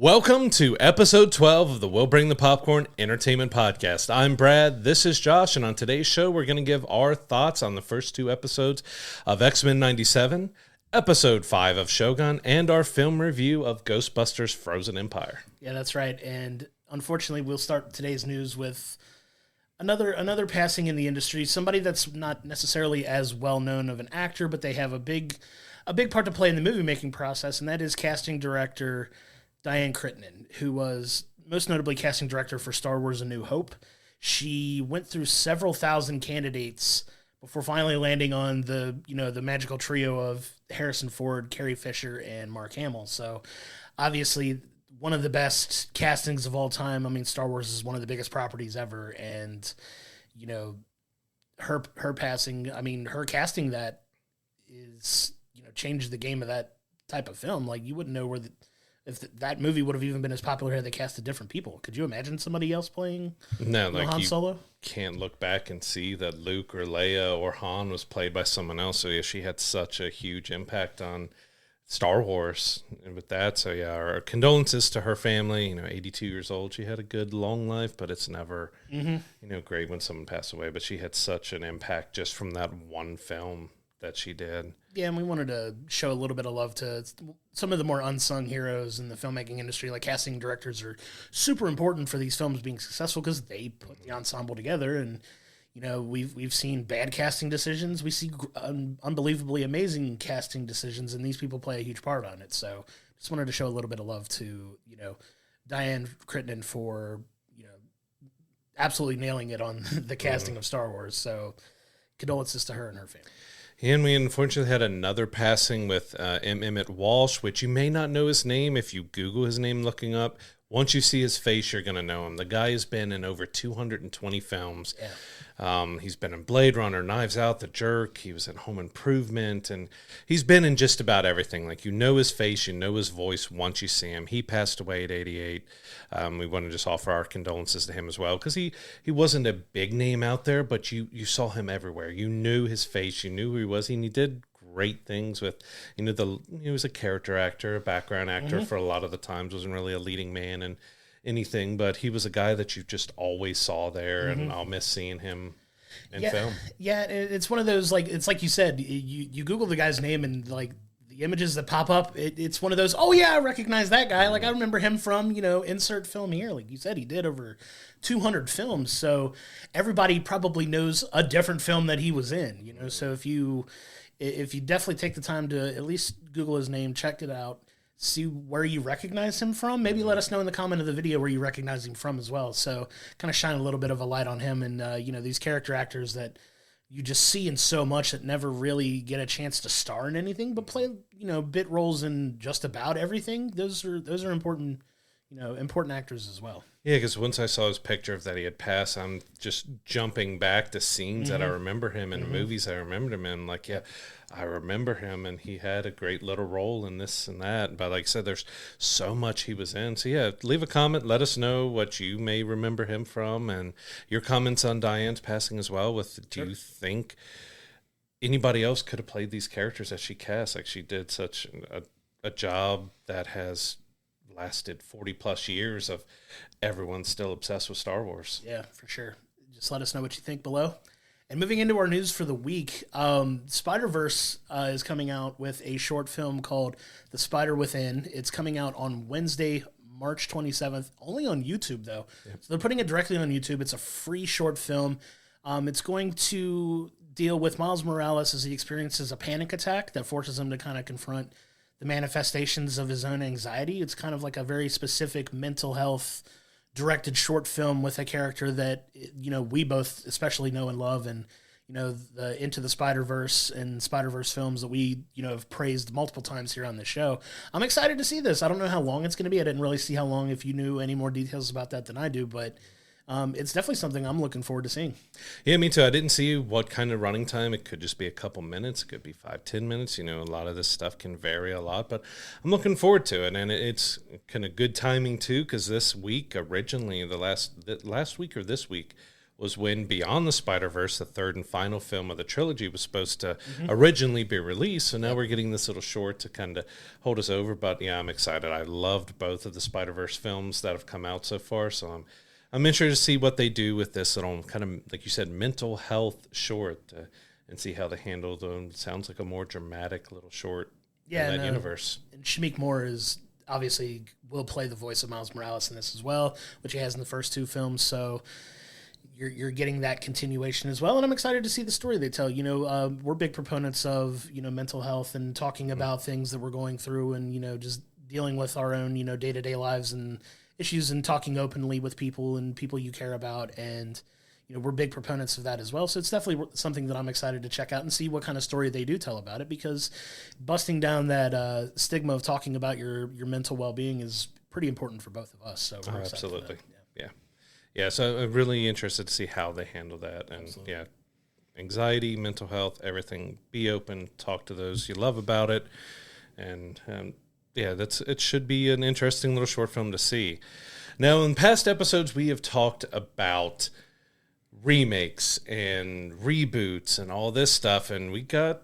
Welcome to episode 12 of the We'll Bring the Popcorn Entertainment Podcast. I'm Brad, this is Josh, and on today's show, we're going to give our thoughts on the first two episodes of X-Men 97, episode 5 of Shogun, and our film review of Ghostbusters Frozen Empire. Yeah, that's right, and unfortunately, we'll start today's news with another passing in the industry, somebody that's not necessarily as well-known of an actor, but they have a big part to play in the movie-making process, and that is casting director Diane Crittenden, who was most notably casting director for Star Wars A New Hope. She went through several thousand candidates before finally landing on the magical trio of Harrison Ford, Carrie Fisher, and Mark Hamill. So obviously one of the best castings of all time. I mean, Star Wars is one of the biggest properties ever, and her passing, I mean, her casting that is, changed the game of that type of film. Like, you wouldn't know if that movie would have even been as popular had they casted different people. Could you imagine somebody else playing Han Solo? Can't look back and see that Luke or Leia or Han was played by someone else. So yeah, she had such a huge impact on Star Wars and with that. So yeah, our condolences to her family. 82 years old. She had a good long life, but it's never great when someone passed away. But she had such an impact just from that one film that she did. Yeah, and we wanted to show a little bit of love to some of the more unsung heroes in the filmmaking industry. Like, casting directors are super important for these films being successful because they put the ensemble together. And we've seen bad casting decisions. We see unbelievably amazing casting decisions, and these people play a huge part on it. So just wanted to show a little bit of love to Diane Crittenden for absolutely nailing it on the casting of Star Wars. So condolences to her and her family. And we unfortunately had another passing with Emmett Walsh, which you may not know his name if you Google his name looking up. Once you see his face, you're going to know him. The guy has been in over 220 films. Yeah. He's been in Blade Runner, Knives Out, The Jerk. He was in Home Improvement, and he's been in just about everything. Like, his face, his voice once you see him. He passed away at 88. We want to just offer our condolences to him as well, because he wasn't a big name out there, but you saw him everywhere. You knew his face. You knew who he was, and he did great things with, he was a character actor, a background actor for a lot of the times, wasn't really a leading man in anything, but he was a guy that you just always saw there, and I'll miss seeing him in film. Yeah, it's one of those, like, it's like you said, you Google the guy's name and, like, the images that pop up, it's one of those, oh yeah, I recognize that guy. Like, I remember him from, insert film here. Like you said, he did over 200 films, so everybody probably knows a different film that he was in, so if you definitely take the time to at least Google his name, check it out, see where you recognize him from. Maybe let us know in the comment of the video where you recognize him from as well. So kind of shine a little bit of a light on him and, these character actors that you just see in so much that never really get a chance to star in anything, but play, bit roles in just about everything. Those are important, important actors as well. Yeah, because once I saw his picture of that he had passed, I'm just jumping back to scenes that I remember him in movies I remembered him in. Like, yeah, I remember him, and he had a great little role in this and that. But like I said, there's so much he was in. So yeah, leave a comment. Let us know what you may remember him from, and your comments on Diane's passing as well. Do you think anybody else could have played these characters that she cast? Like, she did such a job that has lasted 40 plus years of everyone still obsessed with Star Wars. Yeah, for sure. Just let us know what you think below. And moving into our news for the week, Spider-Verse is coming out with a short film called The Spider Within. It's coming out on Wednesday, March 27th, only on YouTube though. Yep. So they're putting it directly on YouTube. It's a free short film. It's going to deal with Miles Morales as he experiences a panic attack that forces him to kind of confront the manifestations of his own anxiety. It's kind of like a very specific mental health directed short film with a character that, we both especially know and love, and, the Into the Spider-Verse and Spider-Verse films that we, have praised multiple times here on the show. I'm excited to see this. I don't know how long it's going to be. I didn't really see how long, if you knew any more details about that than I do, but it's definitely something I'm looking forward to seeing. Yeah, me too. I didn't see what kind of running time. It could just be a couple minutes. It could be 5-10 minutes. A lot of this stuff can vary a lot, but I'm looking forward to it. And it's kind of good timing too, because this week originally, the last week or this week was when Beyond the Spider-Verse, the third and final film of the trilogy, was supposed to originally be released. So now we're getting this little short to kind of hold us over. But yeah, I'm excited. I loved both of the Spider-Verse films that have come out so far. So I'm interested to see what they do with this little kind of, like you said, mental health short and see how they handle them. Sounds like a more dramatic little short in that universe. And Shamik Moore is obviously will play the voice of Miles Morales in this as well, which he has in the first two films. So you're getting that continuation as well, and I'm excited to see the story they tell. We're big proponents of mental health and talking about things that we're going through, and just dealing with our own day-to-day lives and issues, and talking openly with people and people you care about, and we're big proponents of that as well. So it's definitely something that I'm excited to check out and see what kind of story they do tell about it, because busting down that stigma of talking about your mental well-being is pretty important for both of us. So we're excited absolutely for that. Yeah, so I'm really interested to see how they handle that. And yeah, anxiety, mental health, everything. Be open, talk to those you love about it. And it should be an interesting little short film to see. Now, in past episodes, we have talked about remakes and reboots and all this stuff, and we got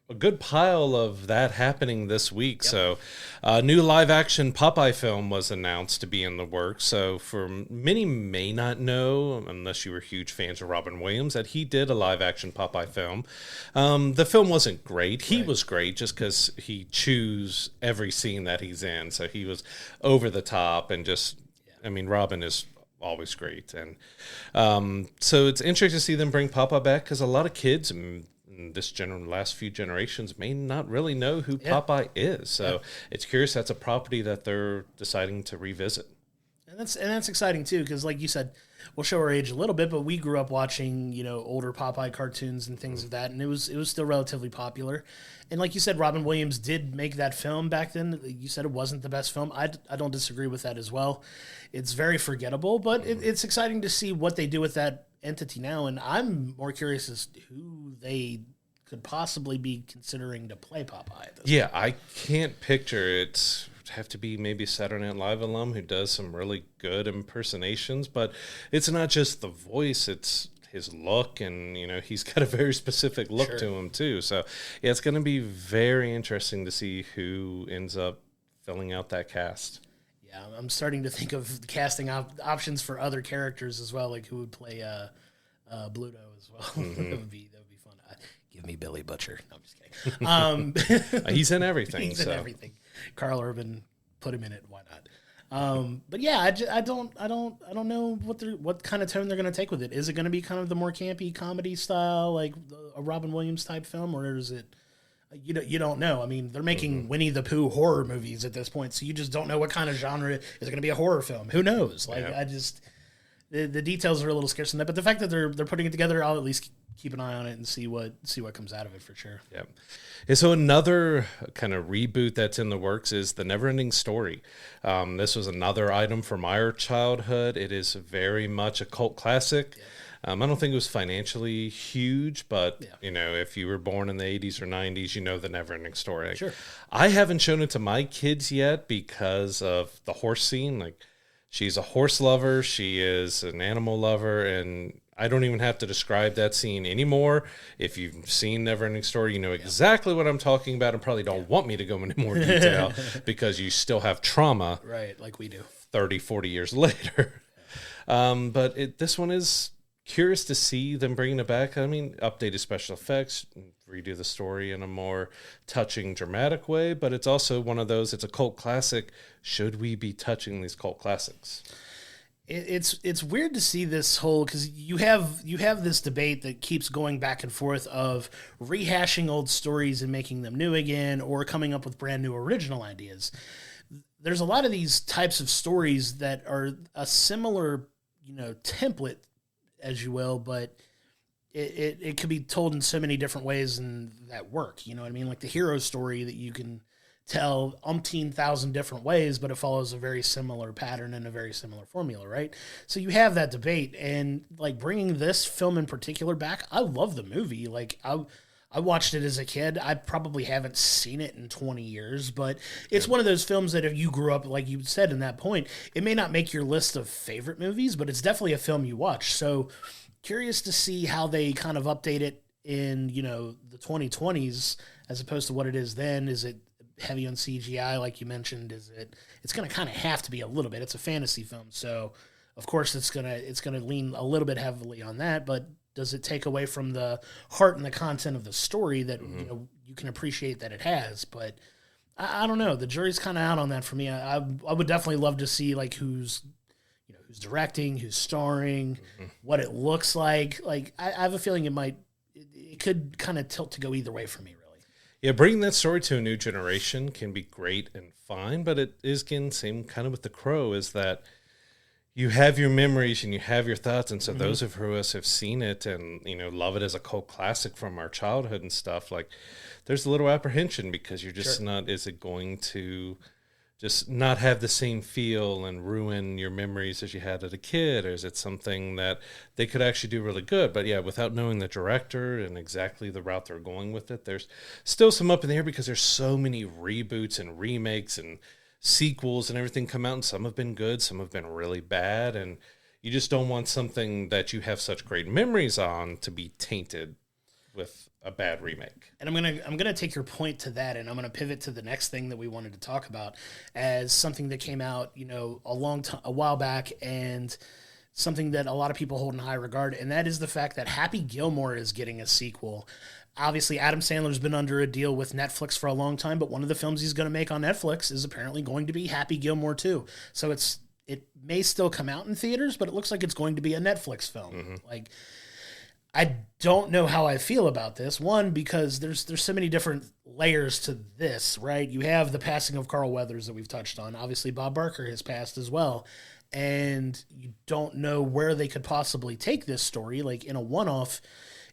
a good pile of that happening this week. Yep. So a new live-action Popeye film was announced to be in the works. So for many may not know, unless you were huge fans of Robin Williams, that he did a live-action Popeye film. The film wasn't great. He was great just because he chews every scene that he's in. So he was over the top and just, Robin is always great. And so it's interesting to see them bring Popeye back, because a lot of kids last few generations may not really know who Popeye is. So it's curious. That's a property that they're deciding to revisit. And that's exciting too, because like you said, we'll show our age a little bit, but we grew up watching, older Popeye cartoons and things of that, and it was still relatively popular. And like you said, Robin Williams did make that film back then. You said it wasn't the best film. I don't disagree with that as well. It's very forgettable, but it's exciting to see what they do with that entity now, and I'm more curious as to who they could possibly be considering to play Popeye. Yeah, I can't picture it. Have to be maybe a Saturday Night Live alum who does some really good impersonations, but it's not just the voice, it's his look, and he's got a very specific look to him too. So yeah, it's going to be very interesting to see who ends up filling out that cast. Yeah, I'm starting to think of casting options for other characters as well, like who would play Bluto as well. Mm-hmm. that would be fun. Give me Billy Butcher. No, I'm just kidding. He's in everything. He's in everything. Carl Urban, put him in it. Why not? But yeah, I don't know what kind of tone they're going to take with it. Is it going to be kind of the more campy comedy style, like a Robin Williams type film, or is it? You don't know. They're making Winnie the Pooh horror movies at this point, so you just don't know what kind of genre. Is it going to be a horror film? Who knows? The details are a little scarce in that, but the fact that they're putting it together, I'll at least keep an eye on it and see what comes out of it for sure. Yeah. And so another kind of reboot that's in the works is The Neverending Story. This was another item from our childhood. It is very much a cult classic. Yeah. I don't think it was financially huge, but, if you were born in the 80s or 90s, The Neverending Story. Sure. I haven't shown it to my kids yet because of the horse scene. Like, she's a horse lover. She is an animal lover, and I don't even have to describe that scene anymore. If you've seen Neverending Story, you know exactly what I'm talking about, and probably don't want me to go into more detail because you still have trauma. Right, like we do. 30, 40 years later. But this one is curious to see them bringing it back. Updated special effects, redo the story in a more touching, dramatic way, but it's also one of those, it's a cult classic. Should we be touching these cult classics? It's weird to see this whole, because you have this debate that keeps going back and forth of rehashing old stories and making them new again, or coming up with brand new original ideas. There's a lot of these types of stories that are a similar, template, as you will, but it could be told in so many different ways and that work. Like the hero story that you can tell umpteen thousand different ways, but it follows a very similar pattern and a very similar formula, right? So you have that debate, and like bringing this film in particular back, I love the movie. Like I watched it as a kid. I probably haven't seen it in 20 years, but it's one of those films that if you grew up, like you said in that point, it may not make your list of favorite movies, but it's definitely a film you watch. So curious to see how they kind of update it in, the 2020s as opposed to what it is then. Is it heavy on CGI, like you mentioned? It's going to kind of have to be a little bit. It's a fantasy film, so of course it's going to lean a little bit heavily on that, but does it take away from the heart and the content of the story that you can appreciate that it has? But I don't know. The jury's kind of out on that for me. I would definitely love to see like who's directing, who's starring, what it looks like. Like I have a feeling it could kind of tilt to go either way for me, really. Yeah, bringing that story to a new generation can be great and fine, but it is, again, same kind of with The Crow, is that you have your memories and you have your thoughts, and so those of us have seen it and love it as a cult classic from our childhood and stuff, like there's a little apprehension because you're just not, is it going to just not have the same feel and ruin your memories as you had as a kid, or is it something that they could actually do really good? But yeah, without knowing the director and exactly the route they're going with it, there's still some up in the air because there's so many reboots and remakes and sequels and everything come out, and some have been good, some have been really bad, and you just don't want something that you have such great memories on to be tainted with a bad remake. And I'm gonna take your point to that, and I'm gonna pivot to the next thing that we wanted to talk about as something that came out, a while back, and something that a lot of people hold in high regard, and that is the fact that Happy Gilmore is getting a sequel. Obviously, Adam Sandler's been under a deal with Netflix for a long time, but one of the films he's going to make on Netflix is apparently going to be Happy Gilmore 2. So it may still come out in theaters, but it looks like it's going to be a Netflix film. Like, I don't know how I feel about this. One, because there's so many different layers to this, right? You have the passing of Carl Weathers that we've touched on. Obviously, Bob Barker has passed as well. And you don't know where they could possibly take this story. Like, in a one-off,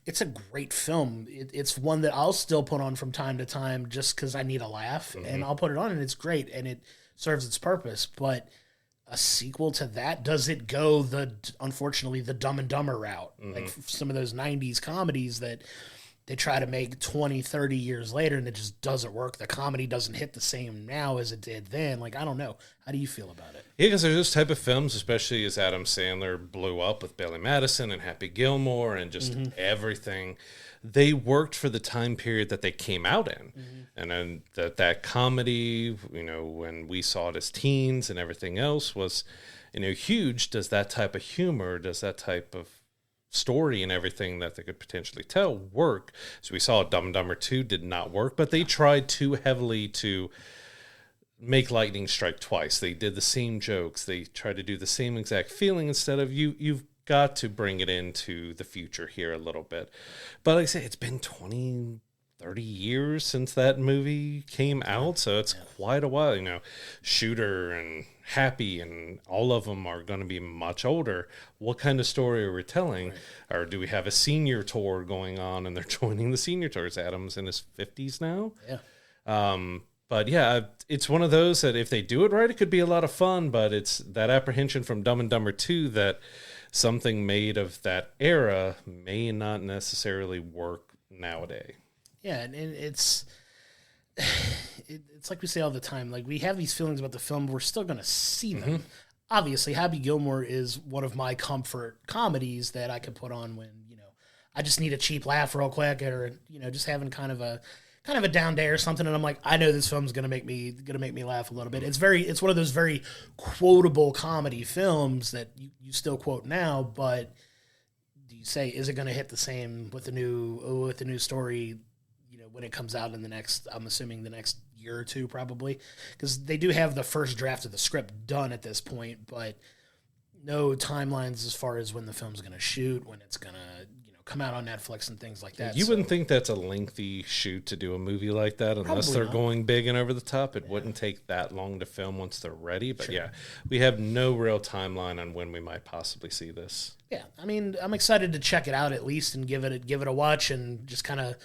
it's a great film. It's one that I'll still put on from time to time just because I need a laugh, and I'll put it on, and it's great, and it serves its purpose. But a sequel to that, does it go unfortunately the Dumb and Dumber route? Like some of those 90s comedies that they try to make 20, 30 years later, and it just doesn't work. The comedy doesn't hit the same now as it did then. Like, I don't know. How do you feel about it? Yeah, because there's this type of films, especially as Adam Sandler blew up with Billy Madison and Happy Gilmore and just everything. They worked for the time period that they came out in. And then that comedy, when we saw it as teens and everything else was, huge. Does that type of humor, does that type of story and everything that they could potentially tell work? So we saw Dumb and Dumber 2 did not work, but they tried too heavily to make lightning strike twice. They did the same jokes. They tried to do the same exact feeling instead of you've got to bring it into the future here a little bit. But like I say, it's been 20, 30 years since that movie came out, so it's quite a while. Shooter and Happy and all of them are going to be much older. What kind of story are we telling? Right. Or do we have a senior tour going on and they're joining the senior tours? Adam's in his 50s now. But yeah, it's one of those that if they do it right, it could be a lot of fun, but it's that apprehension from Dumb and Dumber 2 that something made of that era may not necessarily work nowadays. Yeah, and it's like we say all the time, like we have these feelings about the film, we're still going to see them. Obviously, Happy Gilmore is one of my comfort comedies that I could put on when, I just need a cheap laugh real quick, or, just having kind of a down day or something, and I'm like, I know this film's gonna make me laugh a little bit. It's one of those very quotable comedy films that you still quote now, but do you say, is it gonna hit the same with the new story, when it comes out in I'm assuming the next year or two, probably, because they do have the first draft of the script done at this point, but no timelines as far as when the film's gonna shoot, when it's gonna come out on Netflix and things like that. You wouldn't think that's a lengthy shoot to do a movie like that unless they're going big and over the top. It wouldn't take that long to film once they're ready. But yeah, we have no real timeline on when we might possibly see this. Yeah, I mean, I'm excited to check it out at least and give it a watch and just kind of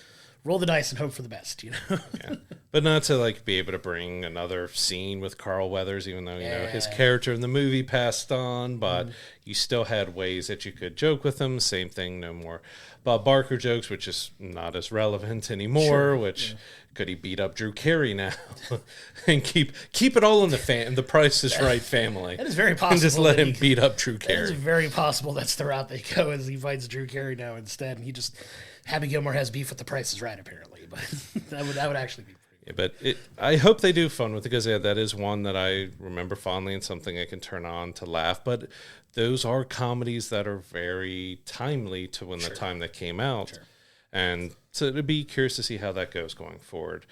roll the dice and hope for the best, you know? Yeah. But not to like be able to bring another scene with Carl Weathers, even though, you know, his character in the movie passed on, but you still had ways that you could joke with him. Same thing, no more Bob Barker jokes, which is not as relevant anymore, could he beat up Drew Carey now and keep it all in the Price is Right family? That is very possible. And just let him beat up Drew Carey. It is very possible that's the route they go, as he fights Drew Carey now instead, and he just Happy Gilmore has beef with the Price is Right apparently, but that would actually be pretty good. Yeah, but I hope they do fun with it, because that is one that I remember fondly and something I can turn on to laugh. But those are comedies that are very timely to when the time that came out. Sure. And so it'd be curious to see how that goes going forward.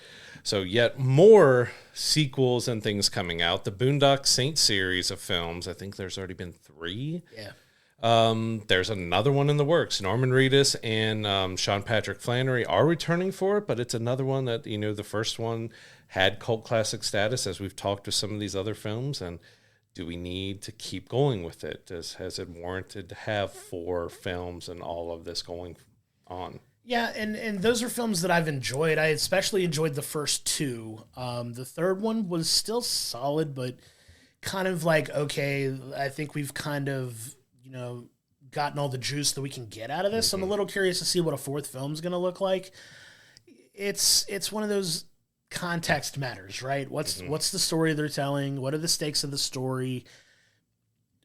So yet more sequels and things coming out. The Boondock Saints series of films, I think there's already been 3. Yeah. There's another one in the works. Norman Reedus and Sean Patrick Flannery are returning for it, but it's another one that, you know, the first one had cult classic status, as we've talked to some of these other films. And do we need to keep going with it? Has it warranted to have 4 films and all of this going on? Yeah, and those are films that I've enjoyed. I especially enjoyed the first 2. The third one was still solid, but kind of like, okay, I think we've kind of, you know, gotten all the juice that we can get out of this. I'm a little curious to see what a 4th film's going to look like. It's one of those context matters, right? What's the story they're telling? What are the stakes of the story?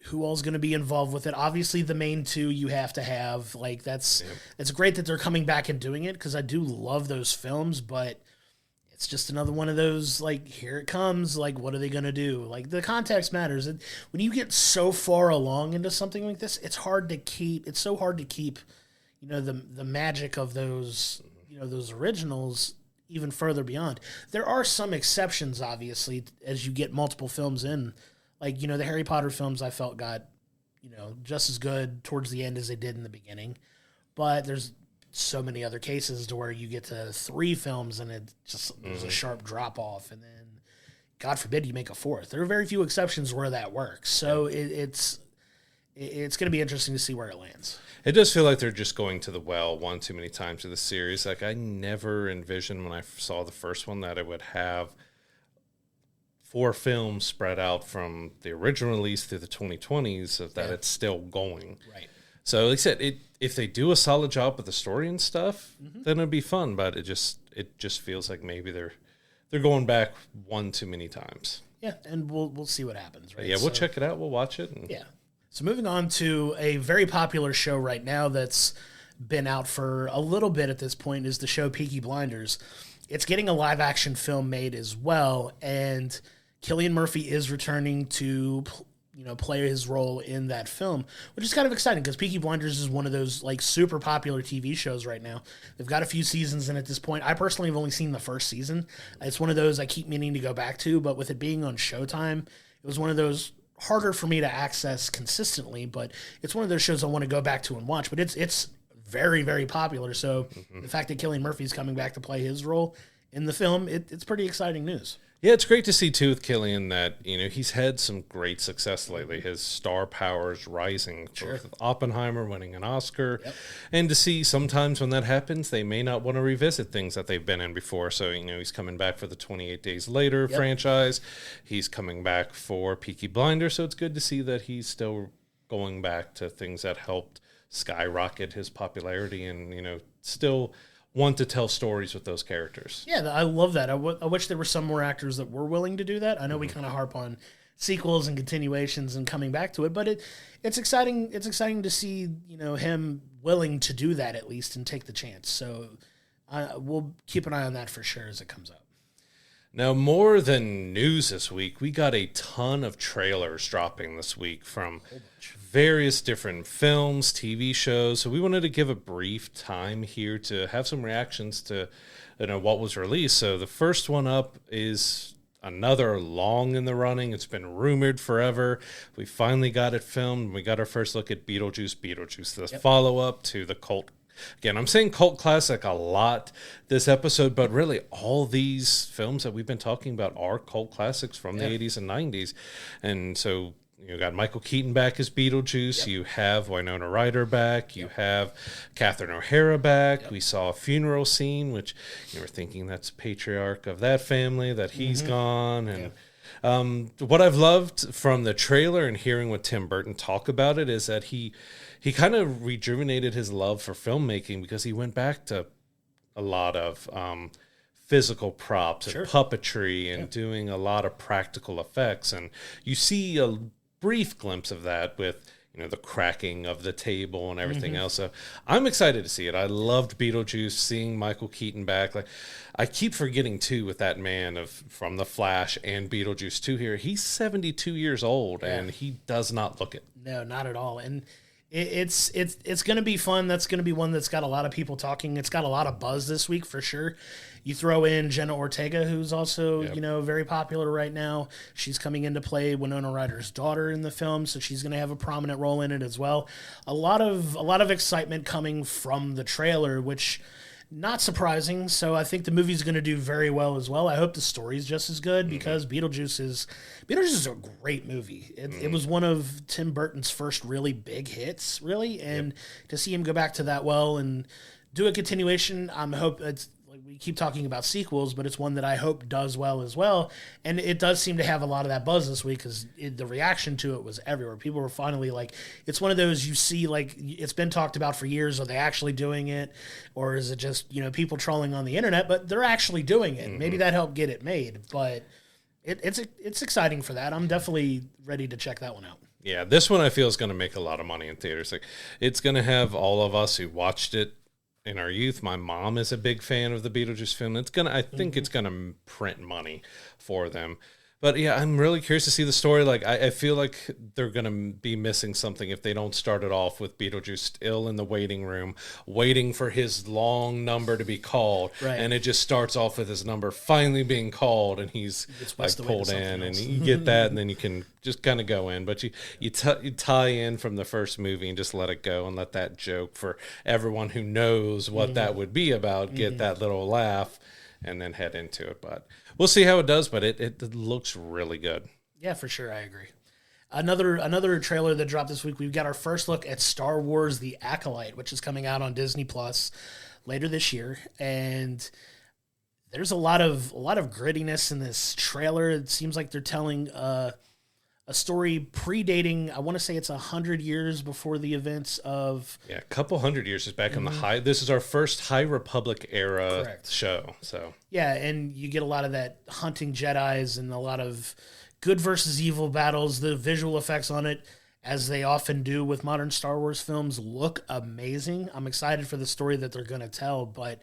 Who all's going to be involved with it? Obviously, the main 2 you have to have. Like, it's great that they're coming back and doing it, because I do love those films, but it's just another one of those, like, here it comes. Like, what are they going to do? Like, the context matters. And when you get so far along into something like this, it's so hard to keep, you know, the magic of those, you know, those originals even further beyond. There are some exceptions, obviously, as you get multiple films in. Like, you know, the Harry Potter films I felt got, you know, just as good towards the end as they did in the beginning. But there's so many other cases to where you get to 3 films and it just there's a sharp drop off, and then God forbid you make a 4th. There are very few exceptions where that works. So it's going to be interesting to see where it lands. It does feel like they're just going to the well one too many times with the series. Like, I never envisioned when I saw the first one that it would have 4 films spread out from the original release through the 2020s, of that it's still going. Right. So, like I said, if they do a solid job with the story and stuff, then it'd be fun. But it just feels like maybe they're going back one too many times. Yeah, and we'll see what happens. Right. Yeah, we'll check it out. We'll watch it. Yeah. So moving on to a very popular show right now that's been out for a little bit at this point is the show Peaky Blinders. It's getting a live action film made as well, and Cillian Murphy is returning to, you know, play his role in that film, which is kind of exciting because Peaky Blinders is one of those like super popular TV shows right now. They've got a few seasons in at this point. I personally have only seen the first season. It's one of those I keep meaning to go back to, but with it being on Showtime, it was one of those harder for me to access consistently, but it's one of those shows I want to go back to and watch. But it's very, very popular. So the fact that Cillian Murphy's coming back to play his role in the film, it's pretty exciting news. Yeah, it's great to see, too, with Cillian that, you know, he's had some great success lately. His star power is rising. Sure. With Oppenheimer winning an Oscar. Yep. And to see sometimes when that happens, they may not want to revisit things that they've been in before. So, you know, he's coming back for the 28 Days Later franchise. He's coming back for Peaky Blinders. So it's good to see that he's still going back to things that helped skyrocket his popularity and, you know, still want to tell stories with those characters. Yeah, I love that. I wish there were some more actors that were willing to do that. I know we kind of harp on sequels and continuations and coming back to it, but it's exciting. It's exciting to see, you know, him willing to do that at least and take the chance. So we'll keep an eye on that for sure as it comes up. Now, more than news this week, we got a ton of trailers dropping this week from various different films, TV shows. So we wanted to give a brief time here to have some reactions to, you know, what was released. So the first one up is another long in the running. It's been rumored forever. We finally got it filmed. We got our first look at Beetlejuice, the follow-up to the cult. Again, I'm saying cult classic a lot this episode, but really all these films that we've been talking about are cult classics from the 80s and 90s. And so you got Michael Keaton back as Beetlejuice. Yep. You have Winona Ryder back. You have Catherine O'Hara back. Yep. We saw a funeral scene, which you were thinking that's patriarch of that family, that he's gone. And what I've loved from the trailer and hearing what Tim Burton talk about it is that he kind of rejuvenated his love for filmmaking, because he went back to a lot of physical props and puppetry and doing a lot of practical effects. And you see a brief glimpse of that with, you know, the cracking of the table and everything else. So I'm excited to see it. I loved Beetlejuice, seeing Michael Keaton back. Like, I keep forgetting too, with that man from The Flash and Beetlejuice 2 here, he's 72 years old and he does not look it. No, not at all. And it's going to be fun. That's going to be one that's got a lot of people talking. It's got a lot of buzz this week for sure. You throw in Jenna Ortega, who's also, you know, very popular right now. She's coming in to play Winona Ryder's daughter in the film, so she's going to have a prominent role in it as well. A lot of excitement coming from the trailer, which not surprising. So I think the movie's going to do very well as well. I hope the story's just as good, because Beetlejuice is a great movie. It was one of Tim Burton's first really big hits, really, and to see him go back to that well and do a continuation, I hope it's. We keep talking about sequels, but it's one that I hope does well as well. And it does seem to have a lot of that buzz this week, because the reaction to it was everywhere. People were finally like, it's one of those you see, like, it's been talked about for years. Are they actually doing it? Or is it just, you know, people trolling on the internet? But they're actually doing it. Maybe that helped get it made. But it's exciting for that. I'm definitely ready to check that one out. Yeah, this one I feel is going to make a lot of money in theaters. Like, it's going to have all of us who watched it in our youth. My mom is a big fan of the Beetlejuice film. I think it's gonna print money for them. But yeah, I'm really curious to see the story. Like, I feel like they're going to be missing something if they don't start it off with Beetlejuice still in the waiting room, waiting for his long number to be called. Right. And it just starts off with his number finally being called, and he's like pulled in, and you get that, and then you can just kind of go in. But you tie in from the first movie and just let it go and let that joke, for everyone who knows what that would be about, get that little laugh, and then head into it. But we'll see how it does, but it looks really good. Yeah, for sure. I agree. Another trailer that dropped this week, we've got our first look at Star Wars: The Acolyte, which is coming out on Disney Plus later this year. And there's a lot of grittiness in this trailer. It seems like they're telling a story predating, I want to say it's 100 years before the events of... Yeah, a couple hundred years is back in the high... This is our first High Republic era show, so... Yeah, and you get a lot of that hunting Jedis and a lot of good versus evil battles. The visual effects on it, as they often do with modern Star Wars films, look amazing. I'm excited for the story that they're going to tell, but...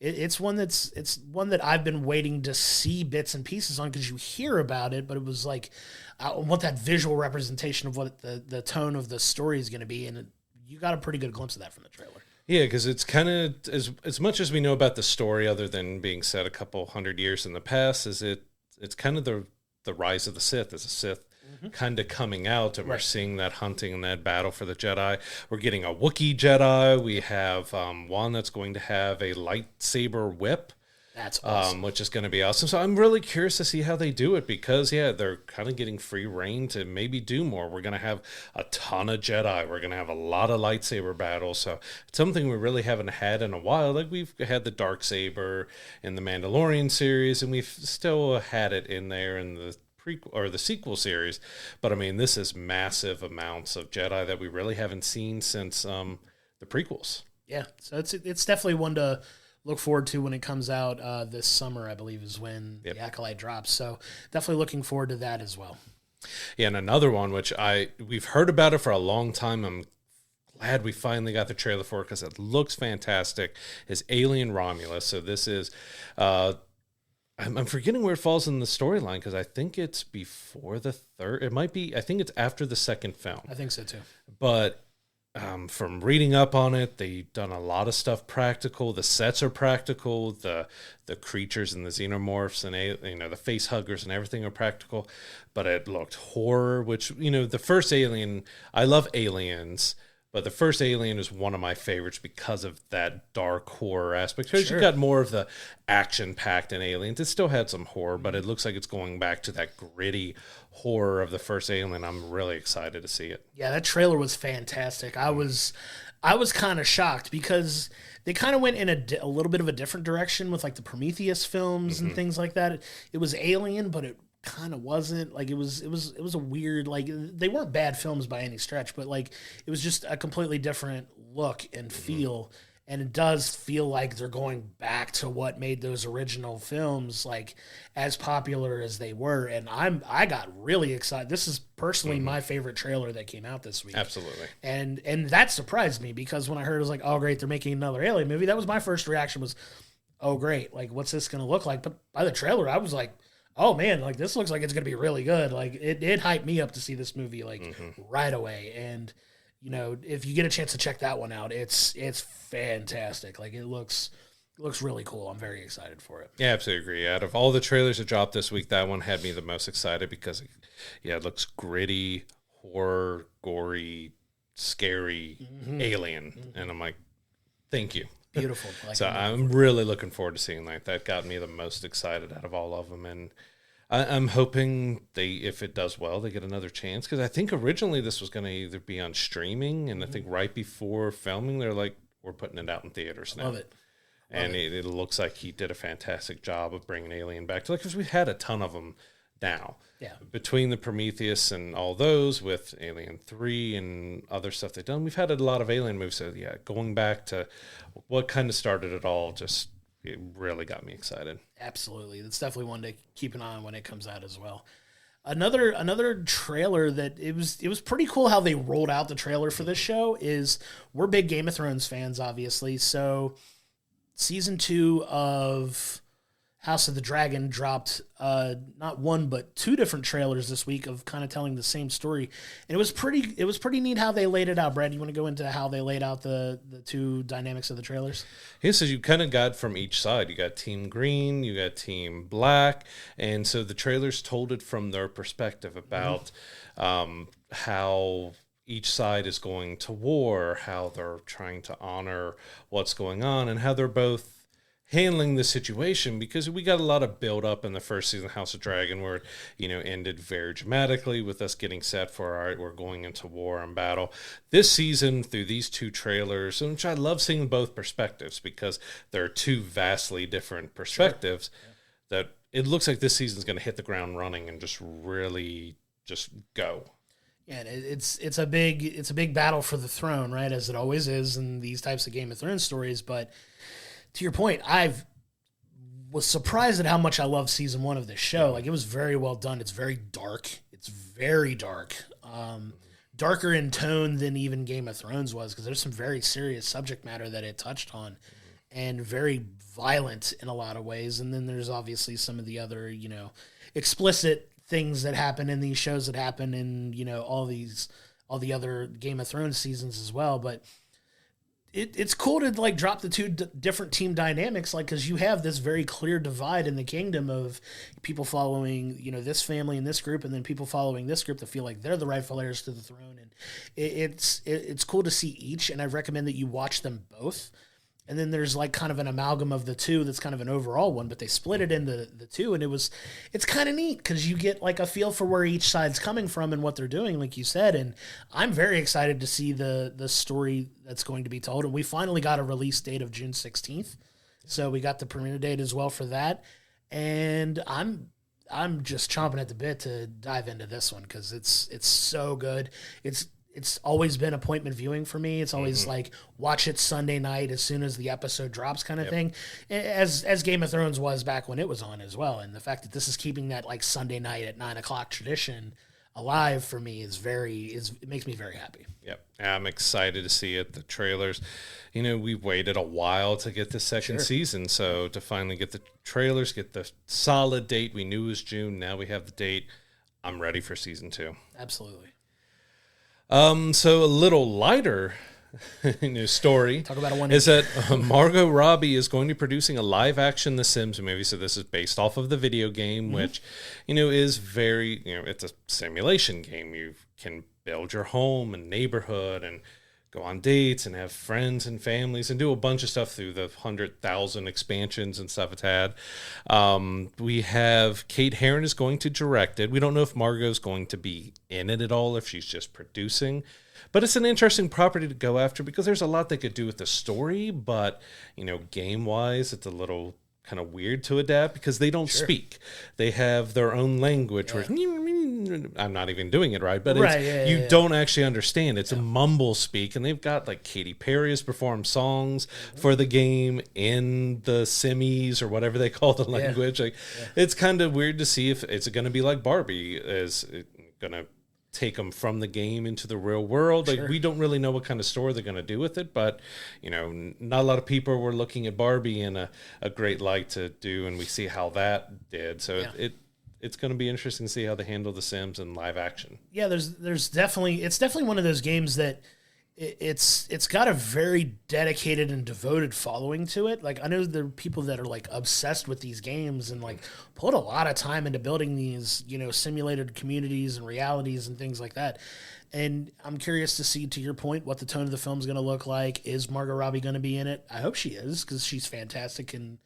It's one that I've been waiting to see bits and pieces on, because you hear about it, but it was like, I want that visual representation of what the tone of the story is going to be, and you got a pretty good glimpse of that from the trailer. Yeah, because it's kind of, as much as we know about the story, other than being set a couple hundred years in the past, it's kind of the rise of the Sith as a Sith. Kind of coming out, and we're seeing that hunting and that battle for the Jedi. We're getting a Wookiee Jedi. We have one that's going to have a lightsaber whip. That's awesome. Which is going to be awesome. So I'm really curious to see how they do it, because, they're kind of getting free reign to maybe do more. We're going to have a ton of Jedi. We're going to have a lot of lightsaber battles. So it's something we really haven't had in a while. Like, we've had the Darksaber in the Mandalorian series, and we've still had it in there in the prequel or the sequel series, but I mean, this is massive amounts of Jedi that we really haven't seen since the prequels. Yeah, so it's definitely one to look forward to when it comes out this summer, I believe, is when the Acolyte drops. So definitely looking forward to that as well. Yeah, and another one which we've heard about it for a long time. I'm glad we finally got the trailer for it, because it looks fantastic. Is Alien Romulus. So this is I'm forgetting where it falls in the storyline, because I think it's before the third. It might be. I think it's after the second film. I think so too. But from reading up on it, they've done a lot of stuff practical. The sets are practical. The creatures and the xenomorphs and the face huggers and everything are practical. But it looked horror, which the first Alien. I love Aliens, But the first Alien is one of my favorites because of that dark horror aspect. Because you got more of the action-packed in Aliens. It still had some horror, but it looks like it's going back to that gritty horror of the first Alien. I'm really excited to see it. Yeah, that trailer was fantastic. I was kind of shocked because they kind of went in a little bit of a different direction with like the Prometheus films and things like that. It was Alien, but it kind of wasn't. Like it was a weird, like they weren't bad films by any stretch, but like it was just a completely different look and feel. And it does feel like they're going back to what made those original films like as popular as they were. And I got really excited. This is personally my favorite trailer that came out this week. Absolutely. And that surprised me because when I heard it was like, oh great, they're making another Alien movie. That was my first reaction was, oh great, like what's this going to look like? But by the trailer, I was like, oh man, like this looks like it's going to be really good. Like it hyped me up to see this movie like right away. And you know, if you get a chance to check that one out, it's fantastic. Like it looks really cool. I'm very excited for it. Yeah, absolutely agree. Out of all the trailers that dropped this week, that one had me the most excited because it looks gritty, horror, gory, scary, alien. And I'm like, thank you. Beautiful. Like so I'm really looking forward to seeing that. That got me the most excited out of all of them. And I'm hoping if it does well, they get another chance. Because I think originally this was going to either be on streaming, and I think right before filming, they're like, we're putting it out in theaters now. Love it. And it looks like he did a fantastic job of bringing Alien back to, like, because we've had a ton of them now. Yeah. Between the Prometheus and all those, with Alien 3 and other stuff they've done, we've had a lot of Alien movies. So yeah, going back to what kind of started it all, it really got me excited. Absolutely. That's definitely one to keep an eye on when it comes out as well. Another trailer that it was pretty cool how they rolled out the trailer for this show is we're big Game of Thrones fans, obviously. So season 2 of House of the Dragon dropped not one but 2 different trailers this week of kind of telling the same story, and it was pretty neat how they laid it out. Brad, you want to go into how they laid out the 2 dynamics of the trailers? Yeah, so you kind of got from each side. You got Team Green, you got Team Black, and so the trailers told it from their perspective about how each side is going to war, how they're trying to honor what's going on, and how they're both handling the situation, because we got a lot of build up in the first season of House of Dragon where it, ended very dramatically with us getting set for, all right, we're going into war and battle. This season, through these 2 trailers, which I love seeing both perspectives because there are 2 vastly different perspectives, that it looks like this season's going to hit the ground running and just really just go. Yeah, it's a big battle for the throne, right? As it always is in these types of Game of Thrones stories, but to your point, I was surprised at how much I love season 1 of this show. Like, it was very well done. It's very dark. It's very dark. Darker in tone than even Game of Thrones was, because there's some very serious subject matter that it touched on, and very violent in a lot of ways. And then there's obviously some of the other, explicit things that happen in these shows that happen in, all the other Game of Thrones seasons as well. But it's cool to like drop the 2 different team dynamics, like, because you have this very clear divide in the kingdom of people following, this family and this group, and then people following this group that feel like they're the rightful heirs to the throne. And it's cool to see each, and I recommend that you watch them both. And then there's like kind of an amalgam of the 2 that's kind of an overall one, but they split it into the 2, and it's kind of neat because you get like a feel for where each side's coming from and what they're doing, like you said. And I'm very excited to see the story that's going to be told. And we finally got a release date of June 16th. So we got the premiere date as well for that. And I'm just chomping at the bit to dive into this one because it's so good. It's always been appointment viewing for me. It's always like watch it Sunday night as soon as the episode drops kind of thing, as Game of Thrones was back when it was on as well. And the fact that this is keeping that like Sunday night at 9:00 tradition alive for me it makes me very happy. Yep. I'm excited to see it. The trailers, we waited a while to get the second season. So to finally get the trailers, get the solid date, we knew it was June. Now we have the date. I'm ready for season 2. Absolutely. So a little lighter news story. Talk about a one is that Margot Robbie is going to be producing a live-action The Sims movie. So this is based off of the video game, which, is very, it's a simulation game. You can build your home and neighborhood and go on dates and have friends and families and do a bunch of stuff through the 100,000 expansions and stuff it's had. We have Kate Herron is going to direct it. We don't know if Margot's going to be in it at all, if she's just producing. But it's an interesting property to go after because there's a lot they could do with the story, but, game-wise, it's a little kind of weird to adapt because they don't speak. They have their own language where I'm not even doing it right, but you don't actually understand. It's a mumble speak, and they've got like Katy Perry has performed songs for the game in the Simis or whatever they call the language. It's kind of weird to see if it's going to be like Barbie. Is it going to take them from the game into the real world? We don't really know what kind of story they're going to do with it, but not a lot of people were looking at Barbie in a great light to do, and we see how that did. So it's going to be interesting to see how they handle the Sims in live action. Yeah, there's definitely one of those games that it's got a very dedicated and devoted following to it. Like, I know there are people that are like obsessed with these games and like put a lot of time into building these, simulated communities and realities and things like that. And I'm curious to see, to your point, what the tone of the film is going to look like. Is Margot Robbie going to be in it? I hope she is, because she's fantastic and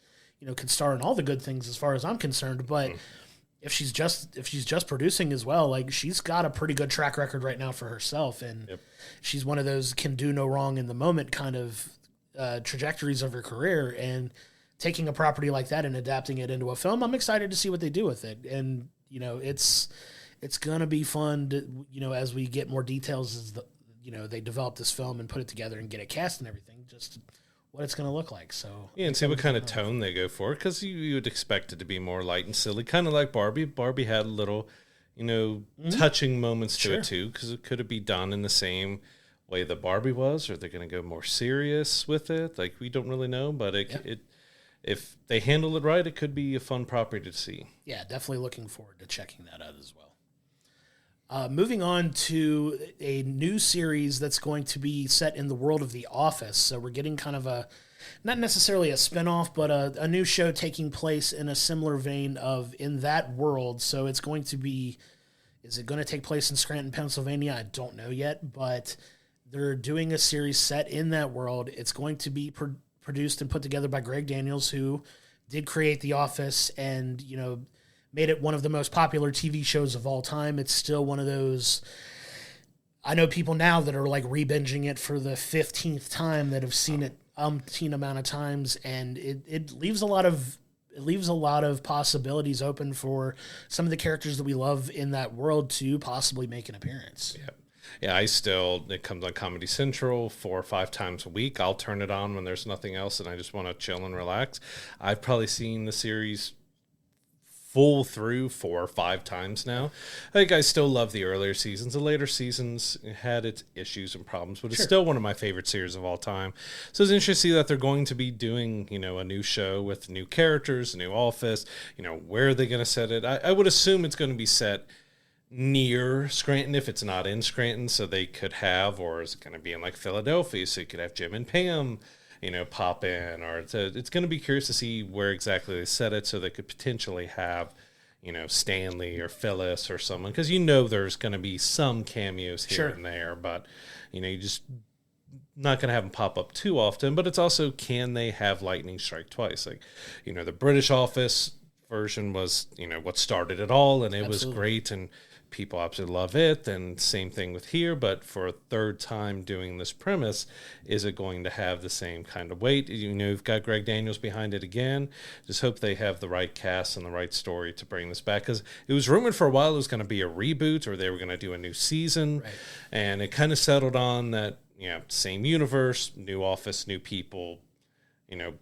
can star in all the good things as far as I'm concerned. But if she's just producing as well, like, she's got a pretty good track record right now for herself, and she's one of those can do no wrong in the moment kind of trajectories of her career. And taking a property like that and adapting it into a film, I'm excited to see what they do with it. And it's gonna be fun to, as we get more details as they develop this film and put it together and get it cast and everything, just what it's going to look like. So and see what kind of tone they go for, because you would expect it to be more light and silly, kind of like Barbie. Barbie had a little, touching moments to it too, because it could be done in the same way that Barbie was, or they're going to go more serious with it. Like, we don't really know, but if they handle it right, it could be a fun property to see. Yeah, definitely looking forward to checking that out as well. Moving on to a new series that's going to be set in the world of The Office. So we're getting kind of not necessarily a spinoff, but a new show taking place in a similar vein of in that world. So it's going to be, is it going to take place in Scranton, Pennsylvania? I don't know yet, but they're doing a series set in that world. It's going to be produced and put together by Greg Daniels, who did create The Office and, made it one of the most popular TV shows of all time. It's still one of those, I know people now that are like re-binging it for the 15th time that have seen it umpteen amount of times, and it leaves a lot of possibilities open for some of the characters that we love in that world to possibly make an appearance. Yeah, it comes on Comedy Central 4 or 5 times a week. I'll turn it on when there's nothing else and I just want to chill and relax. I've probably seen the series full through 4 or 5 times now. I think I still love the earlier seasons. The later seasons had its issues and problems, but it's still one of my favorite series of all time. So it's interesting to see that they're going to be doing, a new show with new characters, a new office. Where are they going to set it? I would assume it's going to be set near Scranton if it's not in Scranton, so they could have, or is it going to be in like Philadelphia, so you could have Jim and Pam pop in, or it's going to be curious to see where exactly they set it, so they could potentially have, Stanley or Phyllis or someone, because there's going to be some cameos here and there, but you just not going to have them pop up too often. But it's also, can they have lightning strike twice? Like, the British Office version was, what started it all, and it was great, and people absolutely love it, and same thing with here. But for a third time doing this premise, is it going to have the same kind of weight? You've got Greg Daniels behind it again. Just hope they have the right cast and the right story to bring this back, because it was rumored for a while it was going to be a reboot, or they were going to do a new season, and it kind of settled on that, same universe, new office, new people,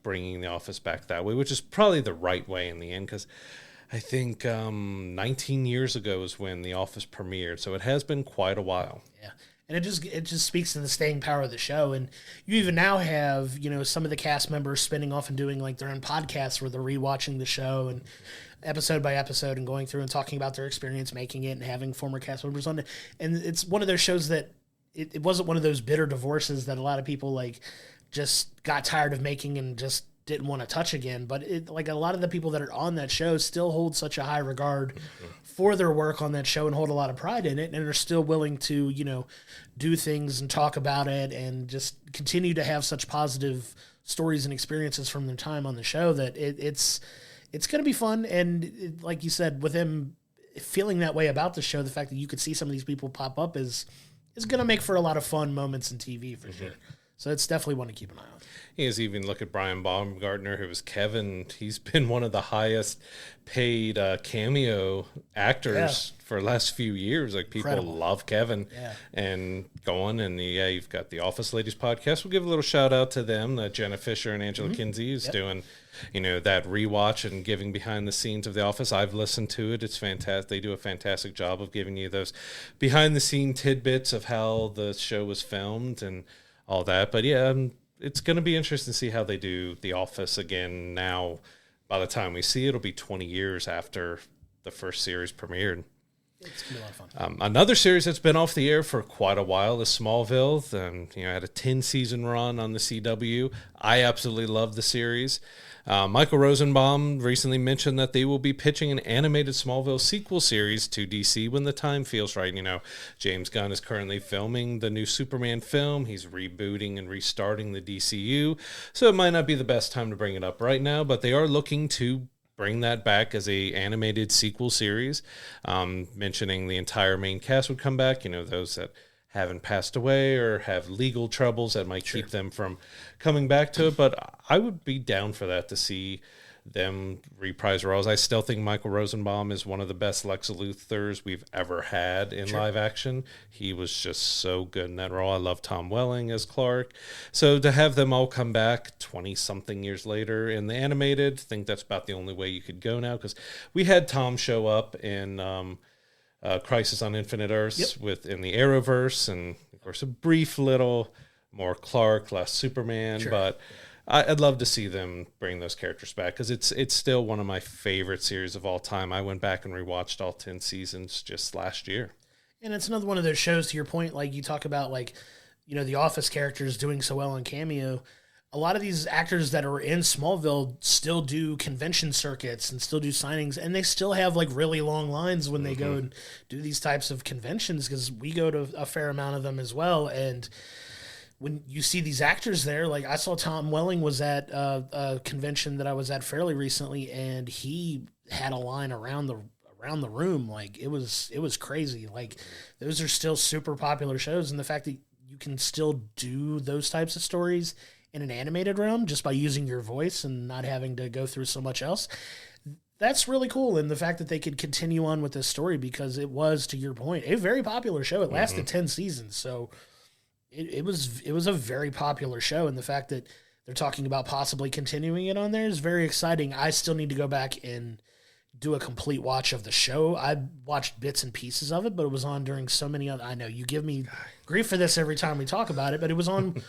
bringing the office back that way, which is probably the right way in the end, because I think 19 years ago is when The Office premiered, so it has been quite a while. Yeah, and it just speaks to the staying power of the show. And you even now have, some of the cast members spinning off and doing like their own podcasts where they're rewatching the show and episode by episode and going through and talking about their experience making it and having former cast members on it. And it's one of those shows that it wasn't one of those bitter divorces that a lot of people like just got tired of making and just didn't want to touch again. But like a lot of the people that are on that show still hold such a high regard for their work on that show and hold a lot of pride in it, and are still willing to, you know, do things and talk about it and just continue to have such positive stories and experiences from their time on the show that it's going to be fun. And like you said, with him feeling that way about the show, the fact that you could see some of these people pop up is going to make for a lot of fun moments in TV for sure. So it's definitely one to keep an eye on. He has even look at Brian Baumgartner, who was Kevin. He's been one of the highest paid cameo actors for the last few years. Like, people love Kevin. And going, and you've got the Office Ladies podcast. We'll give a little shout out to them. Jenna Fisher and Angela Kinsey is doing, you know, that rewatch and giving behind the scenes of The Office. I've listened to it. It's fantastic. They do a fantastic job of giving you those behind the scene tidbits of how the show was filmed and all that. But yeah, it's going to be interesting to see how they do The Office again now. By the time we see it, it'll be 20 years after the first series premiered. It's going to be a lot of fun. Another series that's been off the air for quite a while is Smallville. You know, had a 10-season run on the CW. I absolutely love the series. Michael Rosenbaum recently mentioned that they will be pitching an animated Smallville sequel series to DC when the time feels right. You know, James Gunn is currently filming the new Superman film. He's rebooting and restarting the DCU. So it might not be the best time to bring it up right now, but they are looking to bring that back as a animated sequel series. Mentioning the entire main cast would come back, you know, those that haven't passed away or have legal troubles that might keep them from coming back to it. But I would be down for that, to see them reprise roles. I still think Michael Rosenbaum is one of the best Lex Luthors we've ever had in live action. He was just so good in that role. I love Tom Welling as Clark. So to have them all come back 20-something years later in the animated, I think that's about the only way you could go now, because we had Tom show up in Crisis on Infinite Earths in the Arrowverse, and of course a brief little more Clark, less Superman, but I'd love to see them bring those characters back, because it's still one of my favorite series of all time. I went back and rewatched all 10 seasons just last year. And it's another one of those shows, to your point, like you talk about, like, you know, the Office characters doing so well on Cameo. A lot of these actors that are in Smallville still do convention circuits and still do signings, and they still have like really long lines when they go and do these types of conventions, because we go to a fair amount of them as well. And when you see these actors there, like I saw Tom Welling was at a convention that I was at fairly recently, and he had a line around the room. Like it was crazy. Like those are still super popular shows, and the fact that you can still do those types of stories in an animated realm just by using your voice and not having to go through so much else, that's really cool. And the fact that they could continue on with this story, because it was, to your point, a very popular show. It lasted 10 seasons. So it was a very popular show. And the fact that they're talking about possibly continuing it on there is very exciting. I still need to go back and do a complete watch of the show. I watched bits and pieces of it, but it was on during so many other, I know you give me grief for this every time we talk about it, but it was on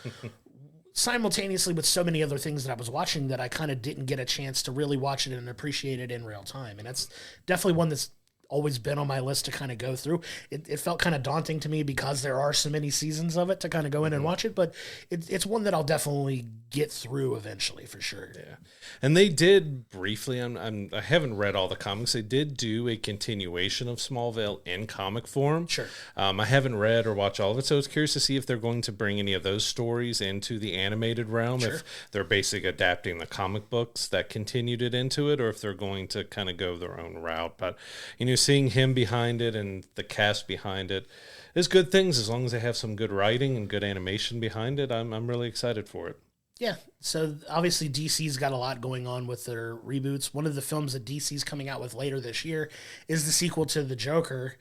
simultaneously with so many other things that I was watching that I kind of didn't get a chance to really watch it and appreciate it in real time. And that's definitely one that's always been on my list to kind of go through. It felt kind of daunting to me because there are so many seasons of it to kind of go in and watch it, but it's one that I'll definitely get through eventually for sure. Yeah. And they did briefly, I haven't read all the comics, they did do a continuation of Smallville in comic form. Sure. I haven't read or watched all of it, so I was curious to see if they're going to bring any of those stories into the animated realm, if they're basically adapting the comic books that continued it into it, or if they're going to kind of go their own route. But, you know, seeing him behind it and the cast behind it is good things, as long as they have some good writing and good animation behind it. I'm really excited for it. Yeah, so obviously DC's got a lot going on with their reboots. One of the films that DC's coming out with later this year is the sequel to The Joker,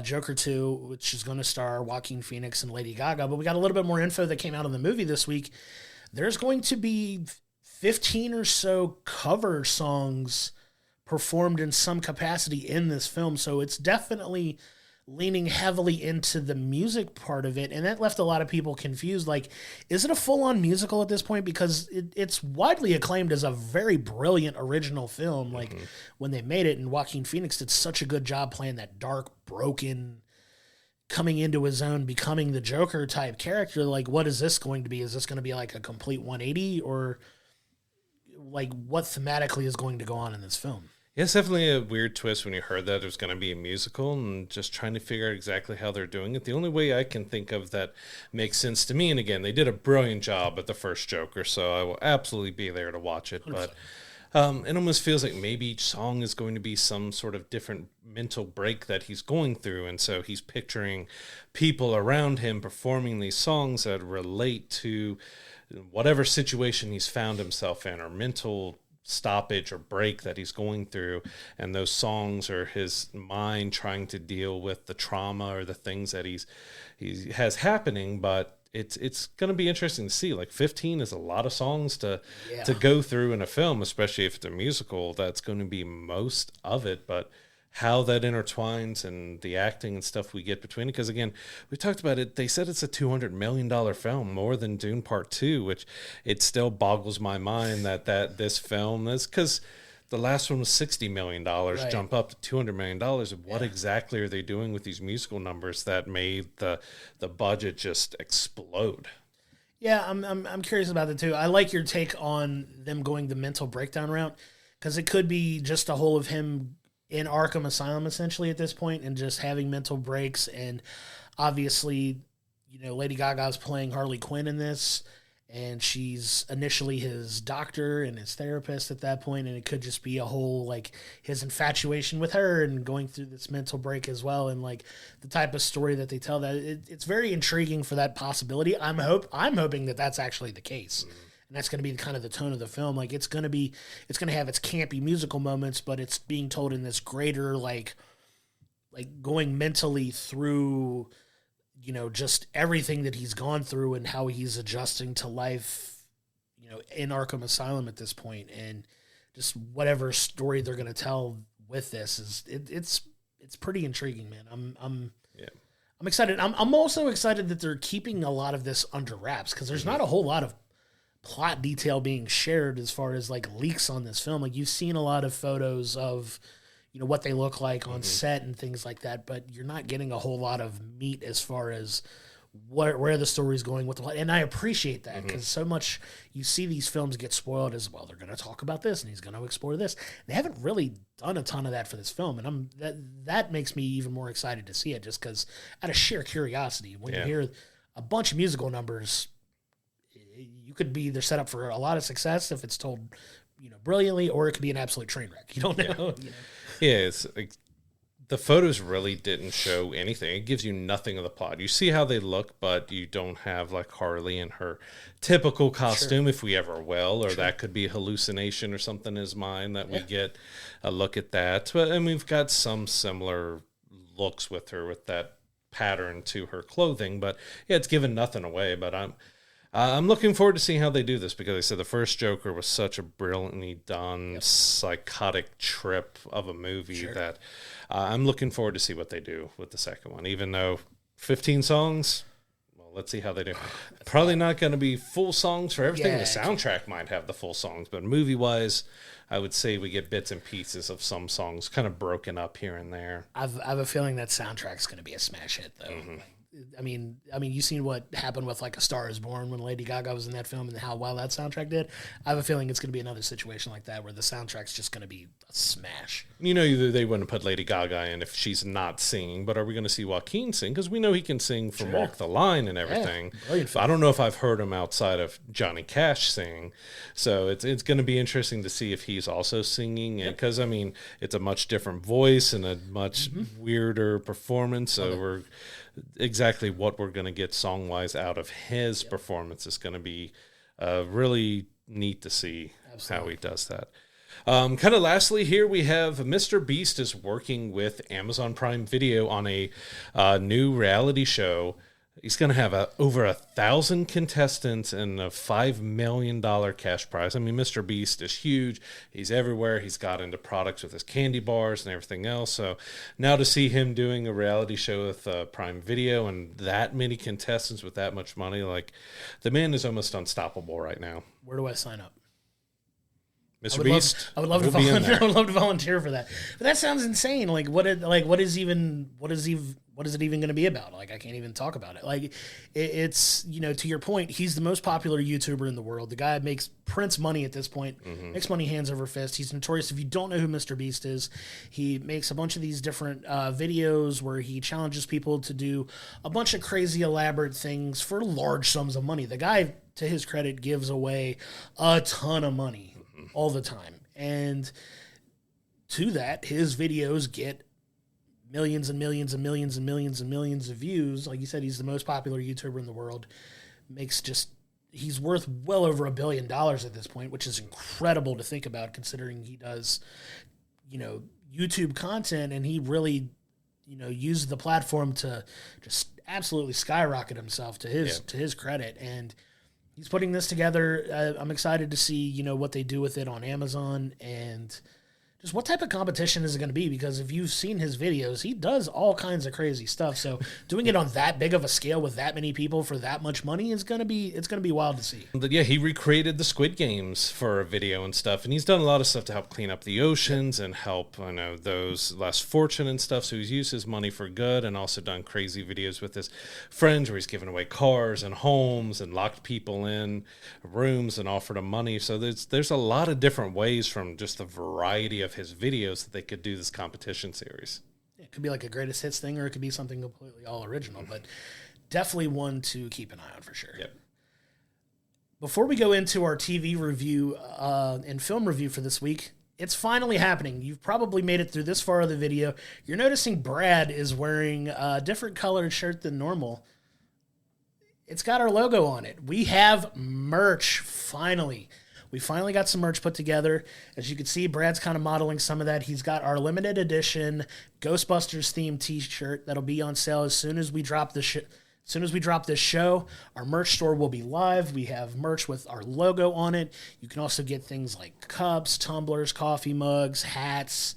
Joker 2, which is going to star Joaquin Phoenix and Lady Gaga. But we got a little bit more info that came out on the movie this week. There's going to be 15 or so cover songs performed in some capacity in this film, so it's definitely leaning heavily into the music part of it, and that left a lot of people confused. Like, is it a full-on musical at this point? Because it's widely acclaimed as a very brilliant original film, like when they made it, and Joaquin Phoenix did such a good job playing that dark, broken, coming into his own, becoming the Joker type character. Like, what is this going to be? Is this going to be like a complete 180, or like what thematically is going to go on in this film. Yeah, it's definitely a weird twist when you heard that it was going to be a musical and just trying to figure out exactly how they're doing it. The only way I can think of that makes sense to me, and again, they did a brilliant job at the first Joker, so I will absolutely be there to watch it. 100%. But it almost feels like maybe each song is going to be some sort of different mental break that he's going through, and so he's picturing people around him performing these songs that relate to whatever situation he's found himself in or mental stoppage or break that he's going through, and those songs are his mind trying to deal with the trauma or the things that he has happening. But it's going to be interesting to see. Like 15 is a lot of songs to go through in a film, especially if it's a musical. That's going to be most of it, but how that intertwines and the acting and stuff we get between it. Because again, we talked about it. They said it's a $200 million film, more than Dune Part 2, which it still boggles my mind that this film is, because the last one was $60 million, right, jump up to $200 million. What exactly are they doing with these musical numbers that made the budget just explode? Yeah, I'm curious about that too. I like your take on them going the mental breakdown route, because it could be just a whole of him in Arkham Asylum essentially at this point and just having mental breaks. And obviously, you know, Lady Gaga's playing Harley Quinn in this, and she's initially his doctor and his therapist at that point, and it could just be a whole, like, his infatuation with her and going through this mental break as well, and like the type of story that they tell. That it's very intriguing for that possibility. I'm hoping that that's actually the case. And that's going to be kind of the tone of the film. Like, it's going to have its campy musical moments, but it's being told in this greater, like going mentally through, you know, just everything that he's gone through and how he's adjusting to life, you know, in Arkham Asylum at this point. And just whatever story they're going to tell with this it's pretty intriguing, man. I'm excited. I'm also excited that they're keeping a lot of this under wraps, because there's not a whole lot of plot detail being shared as far as like leaks on this film. Like, you've seen a lot of photos of, you know, what they look like on set and things like that, but you're not getting a whole lot of meat as far as where the story's going with the plot. And I appreciate that, because so much you see these films get spoiled as well. They're going to talk about this and he's going to explore this. They haven't really done a ton of that for this film, and that makes me even more excited to see it, just because out of sheer curiosity. When you hear a bunch of musical numbers, you could be either set up for a lot of success if it's told, you know, brilliantly, or it could be an absolute train wreck. You don't know. You know? Yeah, it's like the photos really didn't show anything. It gives you nothing of the plot. You see how they look, but you don't have like Harley in her typical costume, if we ever will, or that could be a hallucination or something in his mind that we get a look at that. But and we've got some similar looks with her with that pattern to her clothing. But yeah, it's given nothing away. But I'm looking forward to seeing how they do this, because I said the first Joker was such a brilliantly done, psychotic trip of a movie that I'm looking forward to see what they do with the second one. Even though 15 songs, well, let's see how they do. Probably not going to be full songs for everything. The soundtrack might have the full songs, but movie-wise, I would say we get bits and pieces of some songs kind of broken up here and there. I have a feeling that soundtrack's going to be a smash hit, though. I mean, you've seen what happened with like A Star Is Born when Lady Gaga was in that film and how well that soundtrack did. I have a feeling it's going to be another situation like that where the soundtrack's just going to be a smash. You know, they wouldn't put Lady Gaga in if she's not singing, but are we going to see Joaquin sing? Because we know he can sing from Walk the Line and everything. I don't know if I've heard him outside of Johnny Cash sing. So it's going to be interesting to see if he's also singing. Because, I mean, it's a much different voice and a much weirder performance. So we're exactly what we're going to get song-wise out of his performance is going to be really neat to see how he does that. Kind of lastly here, we have Mr. Beast is working with Amazon Prime Video on a new reality show. He's going to have over 1,000 contestants and a $5 million cash prize. I mean, Mr. Beast is huge. He's everywhere. He's got into products with his candy bars and everything else. So now to see him doing a reality show with Prime Video and that many contestants with that much money, like, the man is almost unstoppable right now. Where do I sign up? Mr. Beast. I would love to volunteer. I would love to volunteer for that. But that sounds insane. Like, what is what is it even going to be about? Like, I can't even talk about it. Like, it's, you know, to your point, he's the most popular YouTuber in the world. The guy prints money at this point, makes money hands over fist. He's notorious. If you don't know who Mr. Beast is, he makes a bunch of these different videos where he challenges people to do a bunch of crazy, elaborate things for large sums of money. The guy, to his credit, gives away a ton of money all the time. And to that, his videos get millions and millions and millions and millions and millions of views. Like you said, he's the most popular YouTuber in the world. He's worth well over $1 billion at this point, which is incredible to think about considering he does, you know, YouTube content, and he really, you know, used the platform to just absolutely skyrocket himself to his credit. And he's putting this together. I'm excited to see, you know, what they do with it on Amazon, and just what type of competition is it going to be? Because if you've seen his videos, he does all kinds of crazy stuff. So doing it on that big of a scale with that many people for that much money it's going to be wild to see. But yeah, he recreated the Squid Games for a video and stuff, and he's done a lot of stuff to help clean up the oceans and help, you know, those less fortunate and stuff. So he's used his money for good, and also done crazy videos with his friends where he's given away cars and homes and locked people in rooms and offered them money. So there's a lot of different ways from just the variety of his videos that they could do this competition series. It could be like a greatest hits thing, or it could be something completely all original, but definitely one to keep an eye on for sure. Yep. Before we go into our TV review and film review for this week, it's finally happening. You've probably made it through this far of the video. You're noticing Brad is wearing a different colored shirt than normal. It's got our logo on it. We have merch, finally. We finally got some merch put together. As you can see, Brad's kind of modeling some of that. He's got our limited edition Ghostbusters themed t-shirt that'll be on sale as soon as we drop this show. Our merch store will be live. We have merch with our logo on it. You can also get things like cups, tumblers, coffee mugs, hats,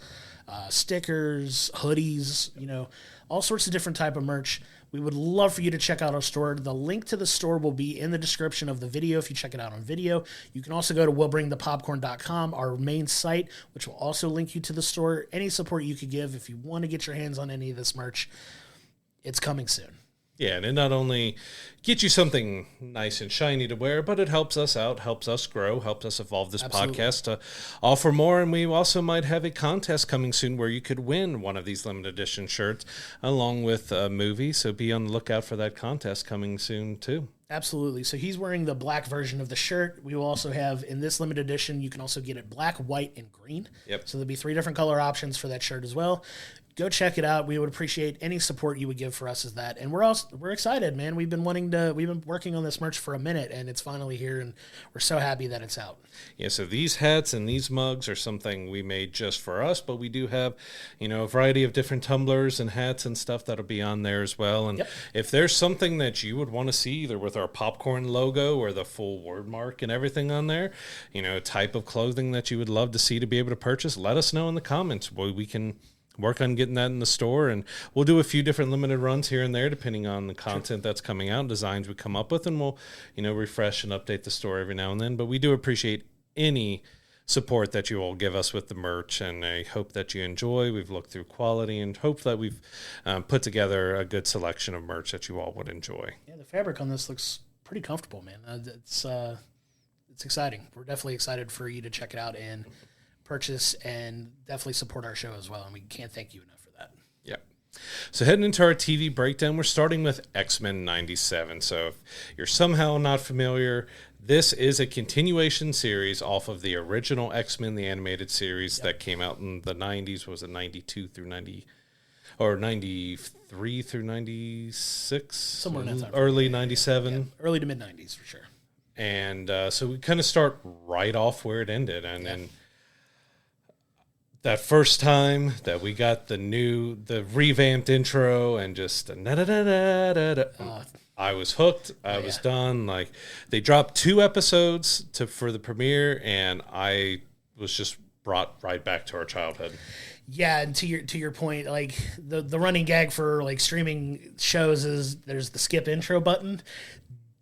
stickers, hoodies, you know, all sorts of different type of merch. We would love for you to check out our store. The link to the store will be in the description of the video if you check it out on video. You can also go to willbringthepopcorn.com, our main site, which will also link you to the store. Any support you could give if you want to get your hands on any of this merch, it's coming soon. Yeah, and it not only gets you something nice and shiny to wear, but it helps us out, helps us grow, helps us evolve this podcast to offer more. And we also might have a contest coming soon where you could win one of these limited edition shirts along with a movie. So be on the lookout for that contest coming soon too. Absolutely. So he's wearing the black version of the shirt. We will also have, in this limited edition, you can also get it black, white, and green. Yep. So there'll be 3 different color options for that shirt as well. Go check it out. We would appreciate any support you would give for us as that. And we're excited, man. We've been working on this merch for a minute, and it's finally here, and we're so happy that it's out. Yeah, so these hats and these mugs are something we made just for us, but we do have, you know, a variety of different tumblers and hats and stuff that'll be on there as well. And if there's something that you would want to see, either with our popcorn logo or the full word mark and everything on there, you know, type of clothing that you would love to see to be able to purchase, let us know in the comments. We can work on getting that in the store, and we'll do a few different limited runs here and there depending on the content that's coming out, designs we come up with, and we'll, you know, refresh and update the store every now and then. But we do appreciate any support that you all give us with the merch, and I hope that you enjoy. We've looked through quality and hope that we've put together a good selection of merch that you all would enjoy. Yeah, the fabric on this looks pretty comfortable, man. It's exciting. We're definitely excited for you to check it out and purchase, and definitely support our show as well, and we can't thank you enough for that. Yep. So heading into our TV breakdown, we're starting with X-Men 97. So if you're somehow not familiar, this is a continuation series off of the original X-Men, the animated series that came out in the 90s. Was it 92 through 90, or 93 through 96? Somewhere in that time. Early 97. Yeah, early to mid 90s for sure. And so we kind of start right off where it ended, and then that first time that we got the revamped intro and just I was hooked. I was done. Like, they dropped 2 episodes for the premiere, and I was just brought right back to our childhood. Yeah, and to your point, like the running gag for like streaming shows is there's the skip intro button.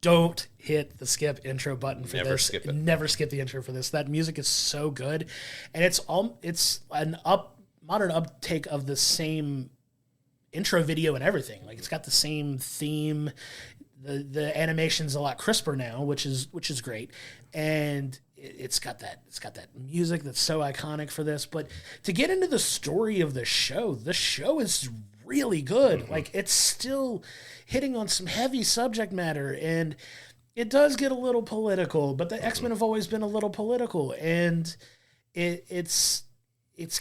Don't hit the skip intro button for Never this. Skip it. Never skip the intro for this. That music is so good, and it's an modern uptake of the same intro video and everything. Like, it's got the same theme. The animation's a lot crisper now, which is great, and it's got that music that's so iconic for this. But to get into the story of the show is really good. Like, it's still hitting on some heavy subject matter, and it does get a little political, but the X-Men have always been a little political, and it's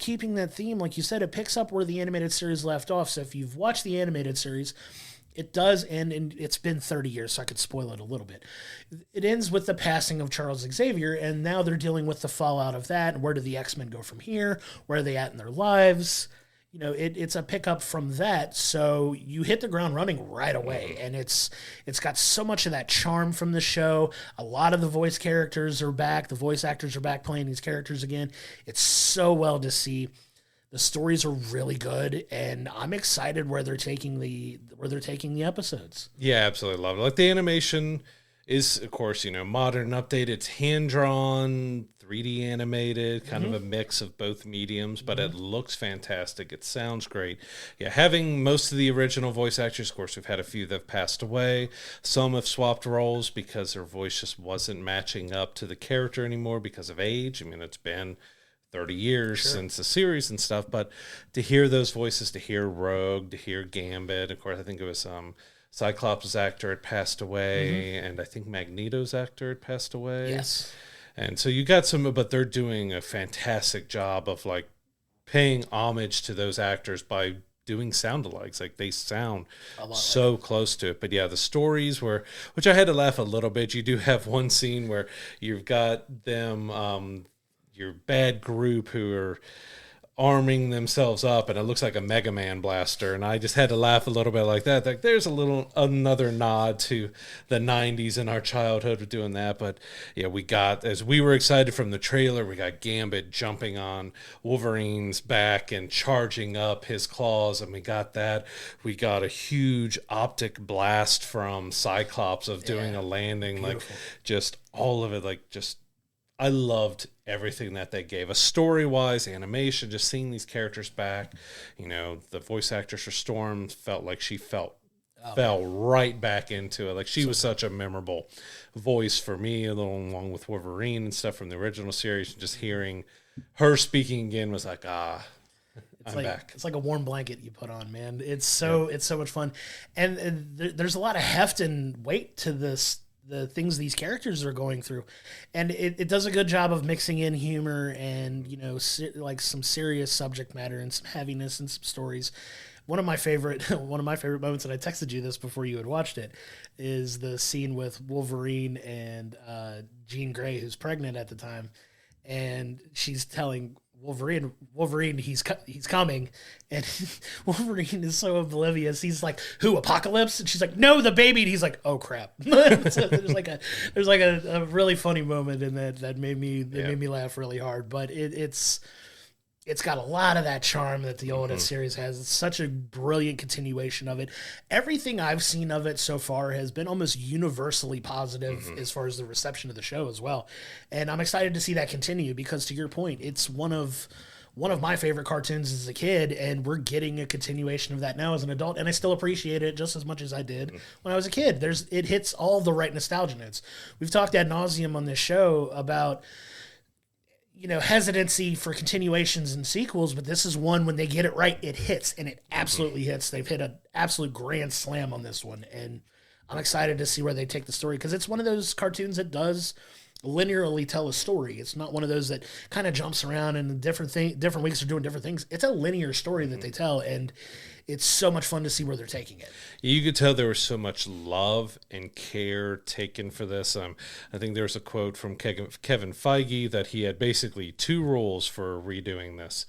keeping that theme. Like you said, it picks up where the animated series left off. So if you've watched the animated series, it does end, and it's been 30 years, so I could spoil it a little bit. It ends with the passing of Charles Xavier, and now they're dealing with the fallout of that, and where do the X-Men go from here? Where are they at in their lives? You know, it's a pickup from that, so you hit the ground running right away, and it's got so much of that charm from the show. A lot of the voice characters are back. The voice actors are back playing these characters again. It's so well to see. The stories are really good, and I'm excited where they're taking the episodes. Yeah, absolutely love it. Like, the animation is, of course, you know, modern, updated. It's hand-drawn, 3D animated, kind of a mix of both mediums, but it looks fantastic. It sounds great. Yeah, having most of the original voice actors, of course, we've had a few that have passed away. Some have swapped roles because their voice just wasn't matching up to the character anymore because of age. I mean, it's been 30 years since the series and stuff, but to hear those voices, to hear Rogue, to hear Gambit, of course, I think it was Cyclops' actor had passed away, and I think Magneto's actor had passed away. Yes. And so you got some, but they're doing a fantastic job of, like, paying homage to those actors by doing sound-alikes. Like, they sound so close to it. But yeah, the stories were, which I had to laugh a little bit. You do have one scene where you've got them, your bad group who are arming themselves up, and it looks like a Mega Man blaster, and I just had to laugh a little bit like that. Like, there's another nod to the 90s in our childhood with doing that. But yeah, we got, as we were excited from the trailer, we got Gambit jumping on Wolverine's back and charging up his claws, and we got a huge optic blast from Cyclops of doing a landing. Beautiful. Like, just all of it, like, just, I loved everything that they gave us, story-wise, animation, just seeing these characters back. You know, the voice actress for Storm felt like she fell right back into it. Like, she was such a memorable voice for me, along with Wolverine and stuff from the original series. Just hearing her speaking again was like, I'm back. It's like a warm blanket you put on, man. It's so much fun, and there's a lot of heft and weight to this. The things these characters are going through, and it does a good job of mixing in humor and, you know, like some serious subject matter and some heaviness and some stories. One of my favorite moments, and I texted you this before you had watched it, is the scene with Wolverine and Jean Grey, who's pregnant at the time, and she's telling Wolverine, he's coming, and Wolverine is so oblivious. He's like, "Who, Apocalypse?" And she's like, "No, the baby." And he's like, "Oh crap!" So there's like a really funny moment in that made me laugh really hard. But it's got a lot of that charm that the old series has. It's such a brilliant continuation of it. Everything I've seen of it so far has been almost universally positive as far as the reception of the show as well. And I'm excited to see that continue because, to your point, it's one of my favorite cartoons as a kid, and we're getting a continuation of that now as an adult, and I still appreciate it just as much as I did when I was a kid. It hits all the right nostalgia notes. We've talked ad nauseum on this show about, you know, hesitancy for continuations and sequels, but this is one, when they get it right, it hits, and it absolutely hits. They've hit an absolute grand slam on this one, and I'm excited to see where they take the story, because it's one of those cartoons that does linearly tell a story. It's not one of those that kind of jumps around and different weeks are doing different things. It's a linear story that they tell, and it's so much fun to see where they're taking it. You could tell there was so much love and care taken for this. I think there was a quote from Kevin Feige that he had basically 2 rules for redoing this: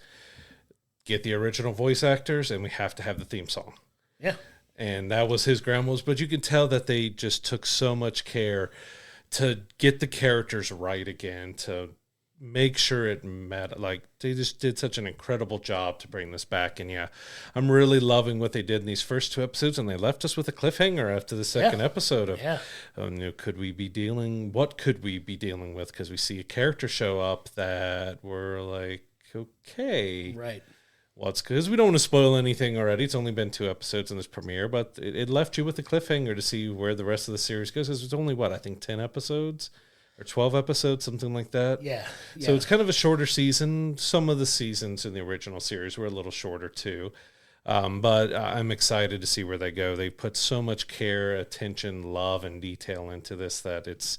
get the original voice actors, and we have to have the theme song. Yeah. And that was his ground rules. But you could tell that they just took so much care to get the characters right again, to make sure it mattered. Like, they just did such an incredible job to bring this back. And yeah, I'm really loving what they did in these first 2 episodes, and they left us with a cliffhanger after the second episode of, you know, what could we be dealing with? Because we see a character show up that we're like, okay, right, Well, it's because we don't want to spoil anything already. It's only been 2 episodes in this premiere, but it left you with a cliffhanger to see where the rest of the series goes. Because it's only, what, I think 10 episodes or 12 episodes, something like that. Yeah. So it's kind of a shorter season. Some of the seasons in the original series were a little shorter too. But I'm excited to see where they go. They put so much care, attention, love, and detail into this that it's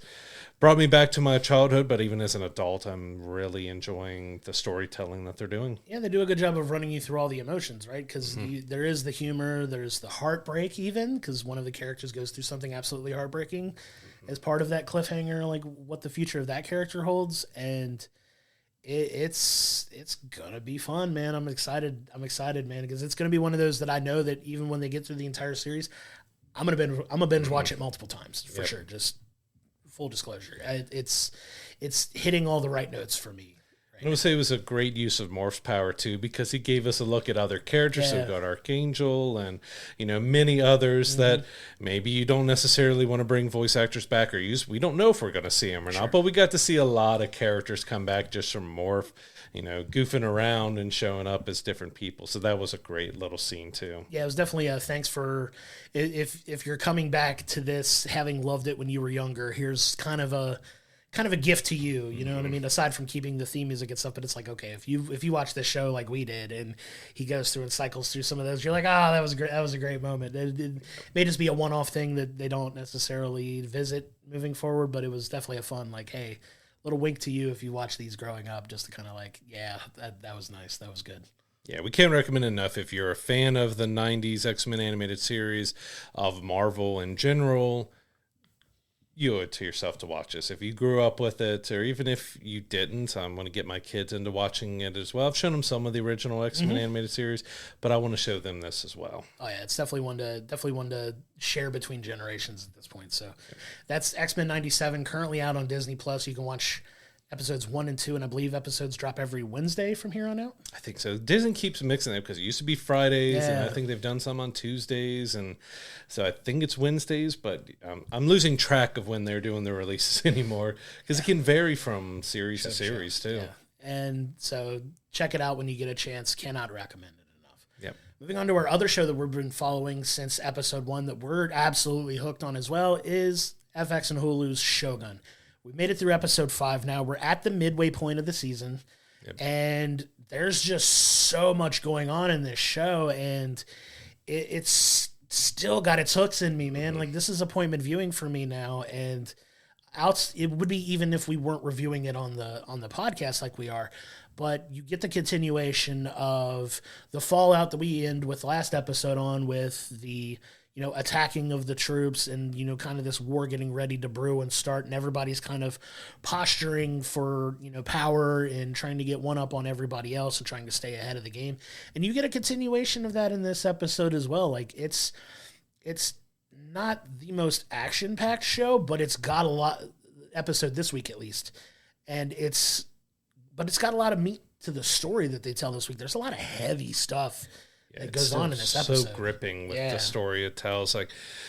brought me back to my childhood. But even as an adult, I'm really enjoying the storytelling that they're doing. Yeah, they do a good job of running you through all the emotions, right? Because there is the humor, there's the heartbreak even, because one of the characters goes through something absolutely heartbreaking as part of that cliffhanger, like what the future of that character holds. And it's gonna be fun, man. I'm excited, man, because it's gonna be one of those that I know that even when they get through the entire series, I'm gonna binge watch it multiple times for sure. Just full disclosure, it's hitting all the right notes for me. I would say it was a great use of Morph's power too, because he gave us a look at other characters. So we've got Archangel and many others that maybe you don't necessarily want to bring voice actors back or use. We don't know if we're going to see them or not, but we got to see a lot of characters come back just from Morph, goofing around and showing up as different people. So that was a great little scene too. Yeah, it was definitely a thanks for if you're coming back to this having loved it when you were younger. Here's kind of a gift to you, you know what I mean? Aside from keeping the theme music and stuff, but it's like, okay, if you watch this show like we did, and he goes through and cycles through some of those, you're like, that was great. That was a great moment. It may just be a one-off thing that they don't necessarily visit moving forward, but it was definitely a fun, like, hey, little wink to you if you watch these growing up, just to kind of like, yeah, that was nice. That was good. Yeah, we can't recommend enough if you're a fan of the 90s X-Men animated series, of Marvel in general. You owe it to yourself to watch this. If you grew up with it, or even if you didn't, I'm going to get my kids into watching it as well. I've shown them some of the original X-Men animated series, but I want to show them this as well. Oh yeah, it's definitely one to share between generations at this point. So that's X-Men 97, currently out on Disney Plus. You can watch episodes 1 and 2, and I believe episodes drop every Wednesday from here on out. I think so. Disney keeps mixing it because it used to be Fridays, and I think they've done some on Tuesdays, and so I think it's Wednesdays, but I'm losing track of when they're doing the releases anymore because it can vary from series to series too. Yeah. And so check it out when you get a chance. Cannot recommend it enough. Yep. Moving on to our other show that we've been following since episode 1 that we're absolutely hooked on as well is FX and Hulu's Shogun. We made it through episode 5 now. We're at the midway point of the season, and there's just so much going on in this show, and it's still got its hooks in me, man. Like, this is appointment viewing for me now, and it would be even if we weren't reviewing it on the podcast like we are, but you get the continuation of the fallout that we end with last episode on with the attacking of the troops and, kind of this war getting ready to brew and start, and everybody's kind of posturing for, power and trying to get one up on everybody else and trying to stay ahead of the game. And you get a continuation of that in this episode as well. Like, it's not the most action-packed show, but it's got a lot, episode this week at least. And it's got a lot of meat to the story that they tell this week. There's a lot of heavy stuff that goes on in this episode. So gripping with the story it tells.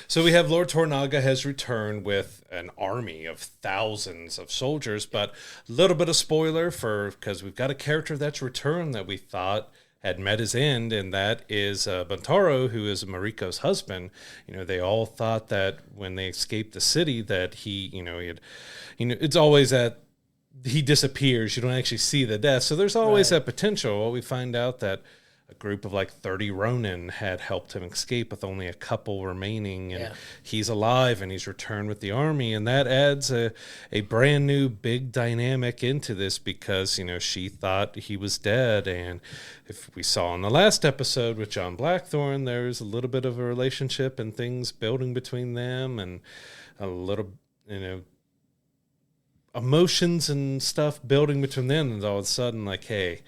So we have Lord Tornaga has returned with an army of thousands of soldiers, but a little bit of spoiler because we've got a character that's returned that we thought had met his end, and that is Buntaro, who is Mariko's husband. They all thought that when they escaped the city that it's always that he disappears. You don't actually see the death. So there's always that potential. Well, we find out that a group of 30 Ronin had helped him escape with only a couple remaining, and he's alive and he's returned with the army, and that adds a brand new big dynamic into this because she thought he was dead. And if we saw in the last episode with John Blackthorne, there's a little bit of a relationship and things building between them, and a little emotions and stuff building between them, and all of a sudden hey,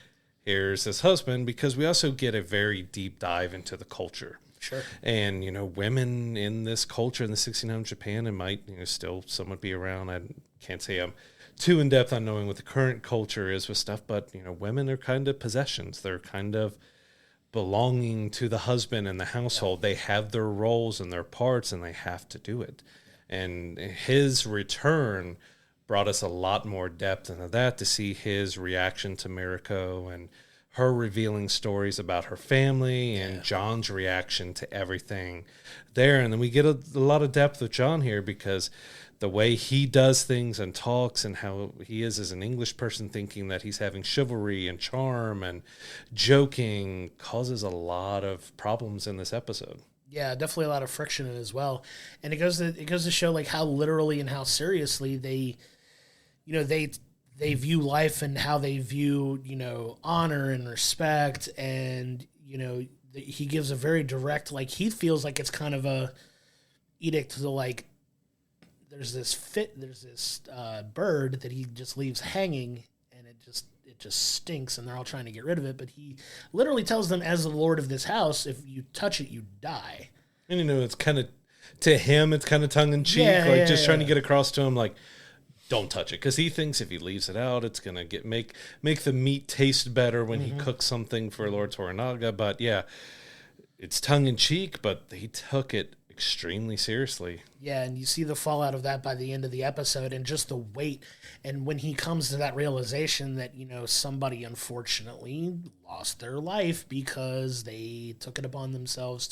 here's his husband, because we also get a very deep dive into the culture. Sure. And, women in this culture in the 1600s Japan, and might, still somewhat be around. I can't say I'm too in-depth on knowing what the current culture is with stuff, but, women are kind of possessions. They're kind of belonging to the husband and the household. They have their roles and their parts, and they have to do it. And his return brought us a lot more depth into that, to see his reaction to Mariko and her revealing stories about her family and John's reaction to everything there. And then we get a lot of depth with John here because the way he does things and talks and how he is as an English person, thinking that he's having chivalry and charm and joking, causes a lot of problems in this episode. Yeah, definitely a lot of friction in it as well. And it goes to show like how literally and how seriously they view life and how they view, honor and respect. And, he gives a very direct, like, he feels like it's kind of a edict to, like, there's this bird that he just leaves hanging, and it just stinks, and they're all trying to get rid of it. But he literally tells them, as the lord of this house, if you touch it, you die. And, it's kind of, to him, it's kind of tongue-in-cheek, trying to get across to him, like, don't touch it, because he thinks if he leaves it out, it's gonna make the meat taste better when he cooks something for Lord Toranaga. But yeah, it's tongue in cheek, but he took it extremely seriously. Yeah, and you see the fallout of that by the end of the episode, and just the weight. And when he comes to that realization that somebody unfortunately lost their life because they took it upon themselves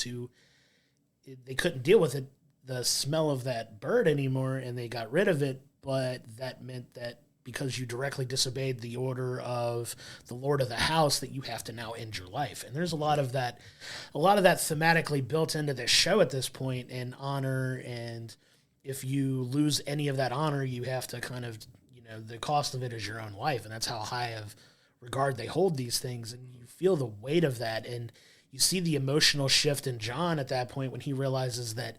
they couldn't deal with it, the smell of that bird anymore, and they got rid of it. But that meant that because you directly disobeyed the order of the lord of the house, that you have to now end your life. And there's a lot of that thematically built into this show at this point, and honor. And if you lose any of that honor, you have to kind of, the cost of it is your own life. And that's how high of regard they hold these things. And you feel the weight of that. And you see the emotional shift in John at that point when he realizes that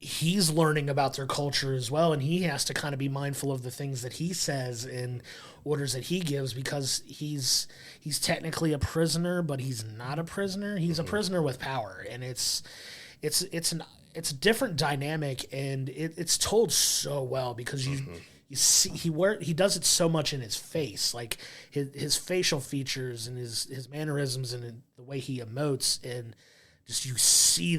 he's learning about their culture as well, and he has to kind of be mindful of the things that he says and orders that he gives, because he's technically a prisoner, but he's not a prisoner. He's a prisoner with power, and it's a different dynamic, and it's told so well because you see he does it so much in his face, like his facial features and his mannerisms and the way he emotes, and just you see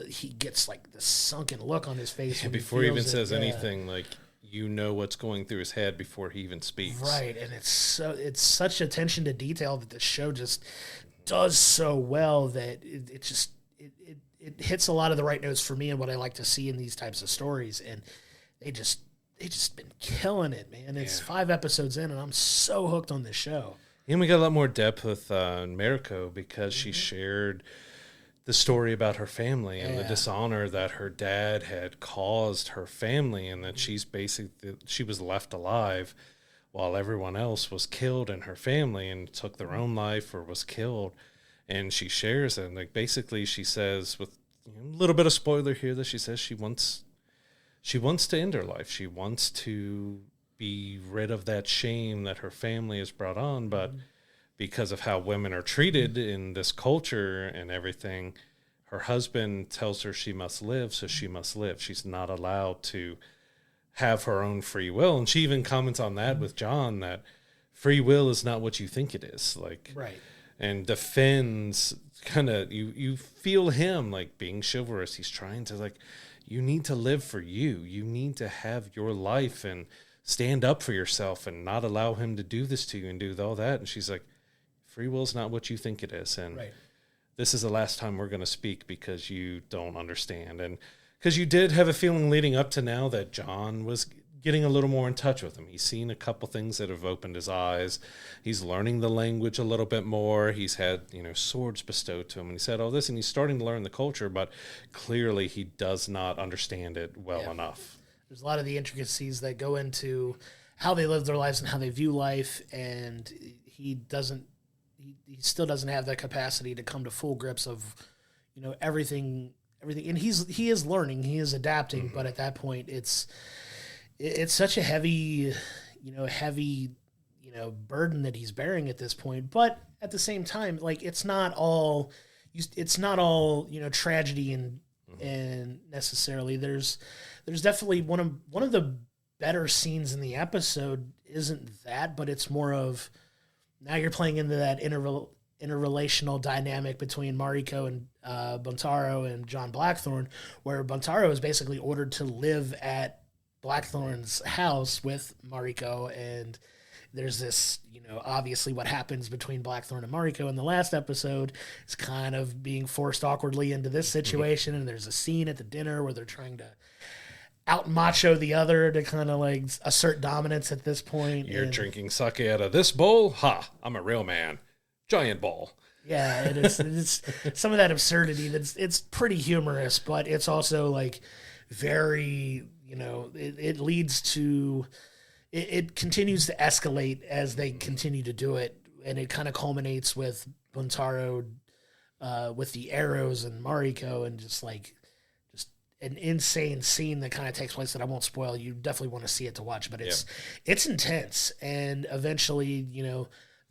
he gets like the sunken look on his face before he even says anything. Like, what's going through his head before he even speaks. Right, and it's such attention to detail that the show just does so well that it hits a lot of the right notes for me and what I like to see in these types of stories. And they just been killing it, man. It's 5 episodes in, and I'm so hooked on this show. And we got a lot more depth with Mariko because she shared the story about her family and the dishonor that her dad had caused her family, and that she was left alive while everyone else was killed in her family and took their own life or was killed. And she shares it, and like basically she says, with a little bit of spoiler here, that she says she wants to end her life. She wants to be rid of that shame that her family has brought on, but because of how women are treated in this culture and everything, her husband tells her she must live, so she must live. She's not allowed to have her own free will. And she even comments on that with John, that free will is not what you think it is. Like, right. And defends kind of, you feel him like being chivalrous. He's trying to, like, you need to live for you. You need to have your life and stand up for yourself and not allow him to do this to you and do all that. And she's like, free will is not what you think it is. And this is the last time we're going to speak because you don't understand. And because you did have a feeling leading up to now that John was getting a little more in touch with him. He's seen a couple things that have opened his eyes. He's learning the language a little bit more. He's had, swords bestowed to him. And he said all this, and he's starting to learn the culture, but clearly he does not understand it well enough. There's a lot of the intricacies that go into how they live their lives and how they view life, and he still doesn't have that capacity to come to full grips of, everything. And he is learning, he is adapting, but at that point it's such a heavy burden that he's bearing at this point. But at the same time, like, it's not all tragedy and necessarily there's definitely one of the better scenes in the episode isn't that, but it's more of, now you're playing into that interrelational dynamic between Mariko and Buntaro and John Blackthorne, where Buntaro is basically ordered to live at Blackthorne's house with Mariko, and there's this, obviously what happens between Blackthorn and Mariko in the last episode is kind of being forced awkwardly into this situation. And there's a scene at the dinner where they're trying to out macho the other to kind of like assert dominance at this point. You're drinking sake out of this bowl? Ha, I'm a real man. Giant bowl. Yeah, it's some of that absurdity it's pretty humorous, but it's also like very, it leads to, it continues to escalate as they continue to do it. And it kind of culminates with Buntaro, with the arrows and Mariko, and just an insane scene that kind of takes place that I won't spoil. You definitely want to see it to watch, but it's intense. And eventually,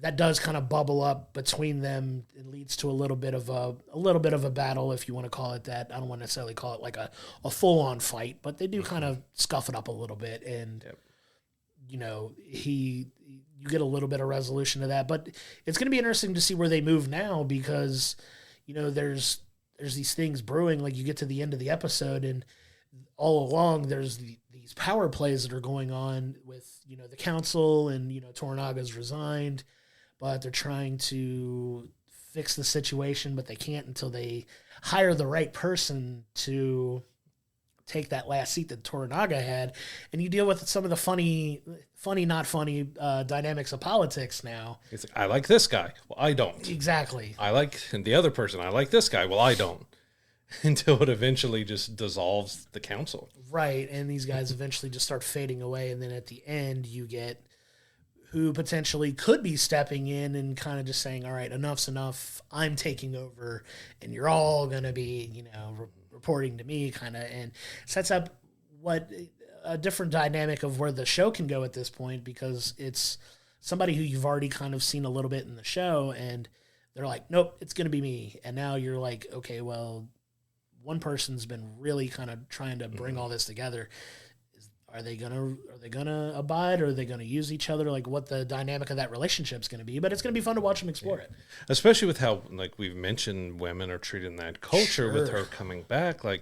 that does kind of bubble up between them. It leads to a little bit of a battle, if you want to call it that. I don't want to necessarily call it like a full on fight, but they do kind of scuff it up a little bit. And, you get a little bit of resolution to that, but it's going to be interesting to see where they move now, because, there's these things brewing. Like, you get to the end of the episode, and all along there's these power plays that are going on with, the council, and, Toranaga's resigned, but they're trying to fix the situation, but they can't until they hire the right person to take that last seat that Toranaga had. And you deal with some of the funny, not funny dynamics of politics now. It's like, I like this guy. Well, I don't. Exactly. I like the other person. I like this guy. Well, I don't. Until it eventually just dissolves the council. Right. And these guys eventually just start fading away. And then at the end, you get who potentially could be stepping in and kind of just saying, all right, enough's enough. I'm taking over, and you're all going to be, reporting to me, kind of, and sets up what a different dynamic of where the show can go at this point, because it's somebody who you've already kind of seen a little bit in the show, and they're like, nope, it's going to be me. And now you're like, okay, well, one person's been really kind of trying to bring all this together. Are they gonna abide, or are they gonna use each other? Like, what the dynamic of that relationship is gonna be? But it's gonna be fun to watch them explore it. Especially with how, like we've mentioned, women are treated in that culture. With her coming back. Like,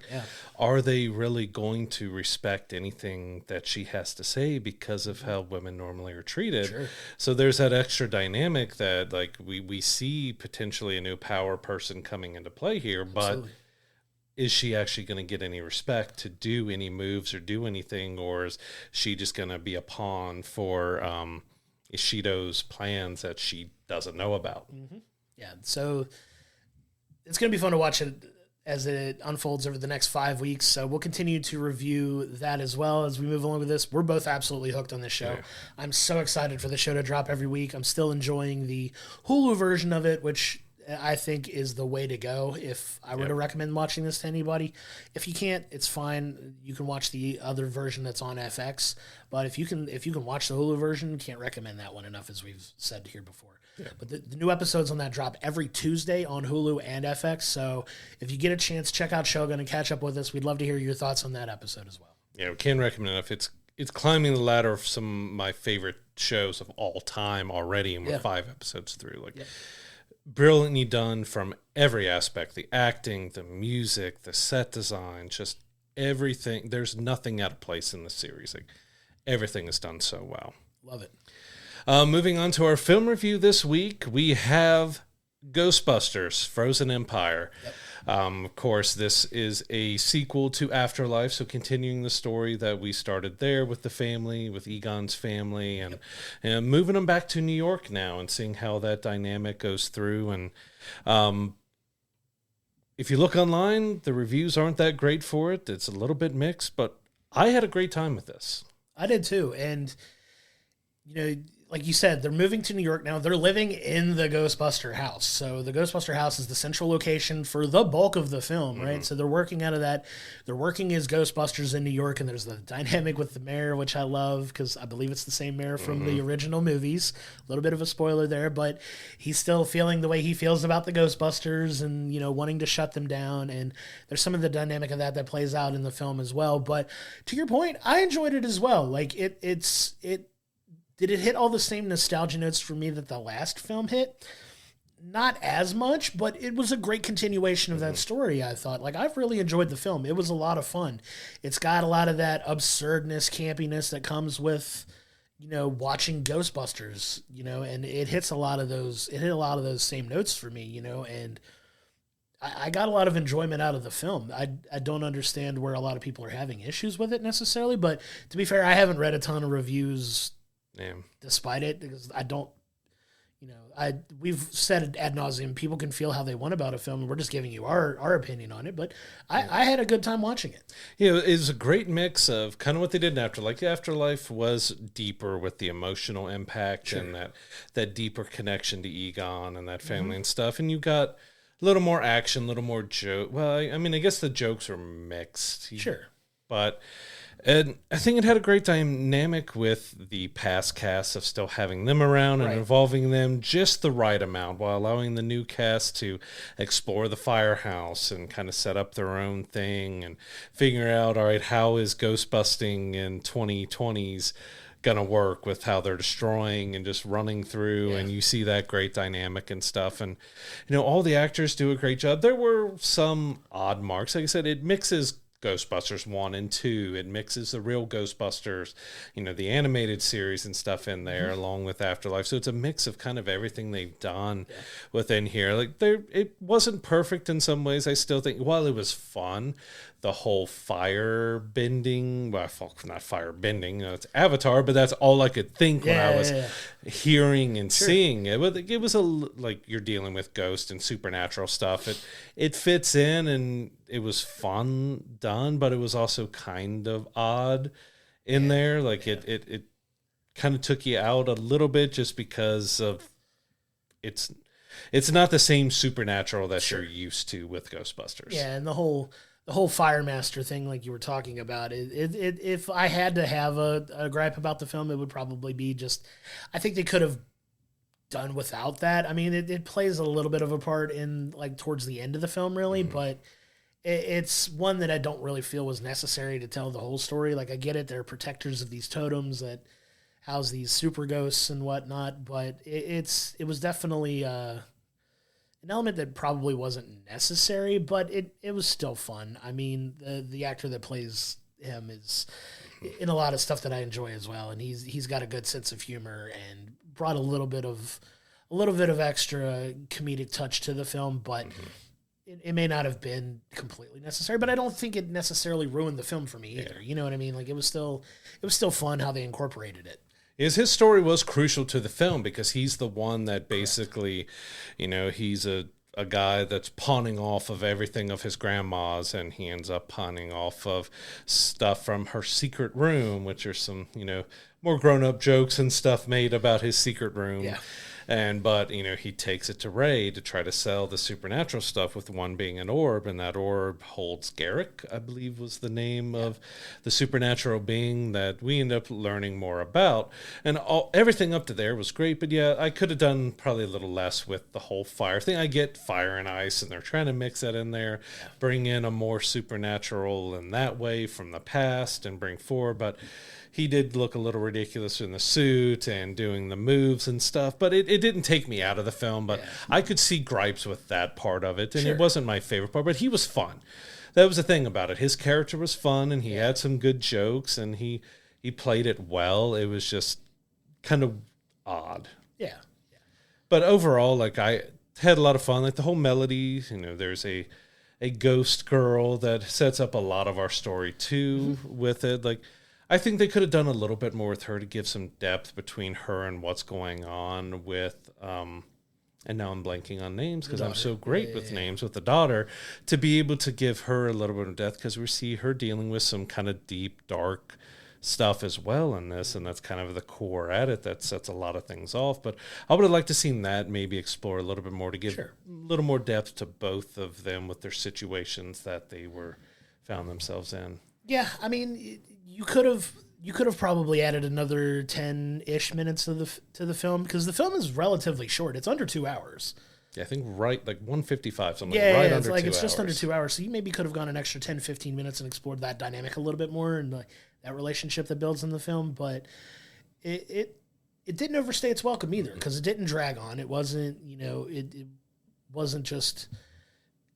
are they really going to respect anything that she has to say because of how women normally are treated? Sure. So there's that extra dynamic that, like, we see potentially a new power person coming into play here, but. Absolutely. Is she actually going to get any respect to do any moves or do anything, or is she just going to be a pawn for Ishido's plans that she doesn't know about? Mm-hmm. Yeah, so it's going to be fun to watch it as it unfolds over the next 5 weeks. So we'll continue to review that as well as we move along with this. We're both absolutely hooked on this show. Yeah. I'm so excited for the show to drop every week. I'm still enjoying the Hulu version of it, which I think is the way to go if I were to recommend watching this to anybody. If you can't, it's fine. You can watch the other version that's on FX. But if you can watch the Hulu version, can't recommend that one enough, as we've said here before. Yeah. But the new episodes on that drop every Tuesday on Hulu and FX. So if you get a chance, check out Shogun and catch up with us. We'd love to hear your thoughts on that episode as well. Yeah, we can't recommend enough. It's climbing the ladder of some of my favorite shows of all time already, and we're 5 episodes through. Like. Yeah. Brilliantly done from every aspect, the acting, the music, the set design, just everything. There's nothing out of place in the series. Like, everything is done so well. Love it. Moving on to our film review this week, we have Ghostbusters, Frozen Empire. Yep. Of course, this is a sequel to Afterlife, so continuing the story that we started there with the family, with Egon's family, and moving them back to New York now and seeing how that dynamic goes through. And if you look online, the reviews aren't that great for it. It's a little bit mixed, but I had a great time with this. I did too, and like you said, they're moving to New York now. They're living in the Ghostbuster house. So the Ghostbuster house is the central location for the bulk of the film, right? So they're working out of that. They're working as Ghostbusters in New York, and there's the dynamic with the mayor, which I love because I believe it's the same mayor from the original movies. A little bit of a spoiler there, but he's still feeling the way he feels about the Ghostbusters and, wanting to shut them down. And there's some of the dynamic of that plays out in the film as well. But to your point, I enjoyed it as well. Like, did it hit all the same nostalgia notes for me that the last film hit? Not as much, but it was a great continuation of that story, I thought. Like, I've really enjoyed the film. It was a lot of fun. It's got a lot of that absurdness, campiness that comes with, watching Ghostbusters, and it hits a lot of those. It hit a lot of those same notes for me, and I got a lot of enjoyment out of the film. I don't understand where a lot of people are having issues with it necessarily, but to be fair, I haven't read a ton of reviews despite it, because I don't, we've said it ad nauseum, people can feel how they want about a film, and we're just giving you our opinion on it, but I had a good time watching it. Yeah, it was a great mix of kind of what they did in Afterlife. Afterlife was deeper with the emotional impact and that deeper connection to Egon and that family and stuff, and you got a little more action, a little more joke. Well, I mean, I guess the jokes were mixed. But and I think it had a great dynamic with the past cast of still having them around and involving them just the right amount while allowing the new cast to explore the firehouse and kind of set up their own thing and figure out, all right, how is ghostbusting in 2020s going to work with how they're destroying and just running through, and you see that great dynamic and stuff. And, all the actors do a great job. There were some odd marks. Like I said, it mixes Ghostbusters 1 and 2. It mixes the real Ghostbusters, the animated series and stuff in there along with Afterlife. So it's a mix of kind of everything they've done within here. Like it wasn't perfect in some ways. I still think while it was fun, the whole fire bending, well, not fire bending, it's Avatar, but that's all I could think when I was hearing and seeing it. But it was like you're dealing with ghost and supernatural stuff. It fits in, and it was fun done, but it was also kind of odd in there. Like it kind of took you out a little bit just because of it's not the same supernatural that you're used to with Ghostbusters. Yeah, and the whole Fire Master thing, like you were talking about, if I had to have a gripe about the film, it would probably be just, I think they could have done without that. I mean, it plays a little bit of a part in like towards the end of the film, really, but it's one that I don't really feel was necessary to tell the whole story. Like, I get it, they're protectors of these totems that house these super ghosts and whatnot, but it was definitely an element that probably wasn't necessary, but it was still fun. I mean, the actor that plays him is in a lot of stuff that I enjoy as well, and he's got a good sense of humor and brought a little bit of extra comedic touch to the film, but it may not have been completely necessary. But I don't think it necessarily ruined the film for me either. You know what I mean? Like, it was still fun how they incorporated it. His story was crucial to the film because he's the one that basically, he's a guy that's pawning off of everything of his grandma's, and he ends up pawning off of stuff from her secret room, which are some, more grown-up jokes and stuff made about his secret room. Yeah. But he takes it to Ray to try to sell the supernatural stuff, with one being an orb, and that orb holds Garrick, I believe was the name of the supernatural being that we end up learning more about. And everything up to there was great, but I could have done probably a little less with the whole fire thing. I get fire and ice, and they're trying to mix that in there, bring in a more supernatural in that way from the past and bring forward, but he did look a little ridiculous in the suit and doing the moves and stuff, but it didn't take me out of the film. But I could see gripes with that part of it, and it wasn't my favorite part, but he was fun. That was the thing about it. His character was fun, and he had some good jokes, and he played it well. It was just kind of odd. Yeah. But overall, like, I had a lot of fun. Like, the whole melody, there's a ghost girl that sets up a lot of our story, too, with it. Like, I think they could have done a little bit more with her to give some depth between her and what's going on with, and now I'm blanking on names because I'm so great with names, with the daughter, to be able to give her a little bit of depth, because we see her dealing with some kind of deep, dark stuff as well in this, and that's kind of the core at it that sets a lot of things off. But I would have liked to seen that maybe explore a little bit more to give a little more depth to both of them with their situations that they found themselves in. Yeah, I mean, you could have probably added another 10-ish minutes to the film, because the film is relatively short. It's under 2 hours. Yeah, I think like 155, something under 2 hours. It's just under 2 hours. So you maybe could have gone an extra 10, 15 minutes and explored that dynamic a little bit more, and that relationship that builds in the film. But it didn't overstay its welcome either, because it didn't drag on. It wasn't, it wasn't just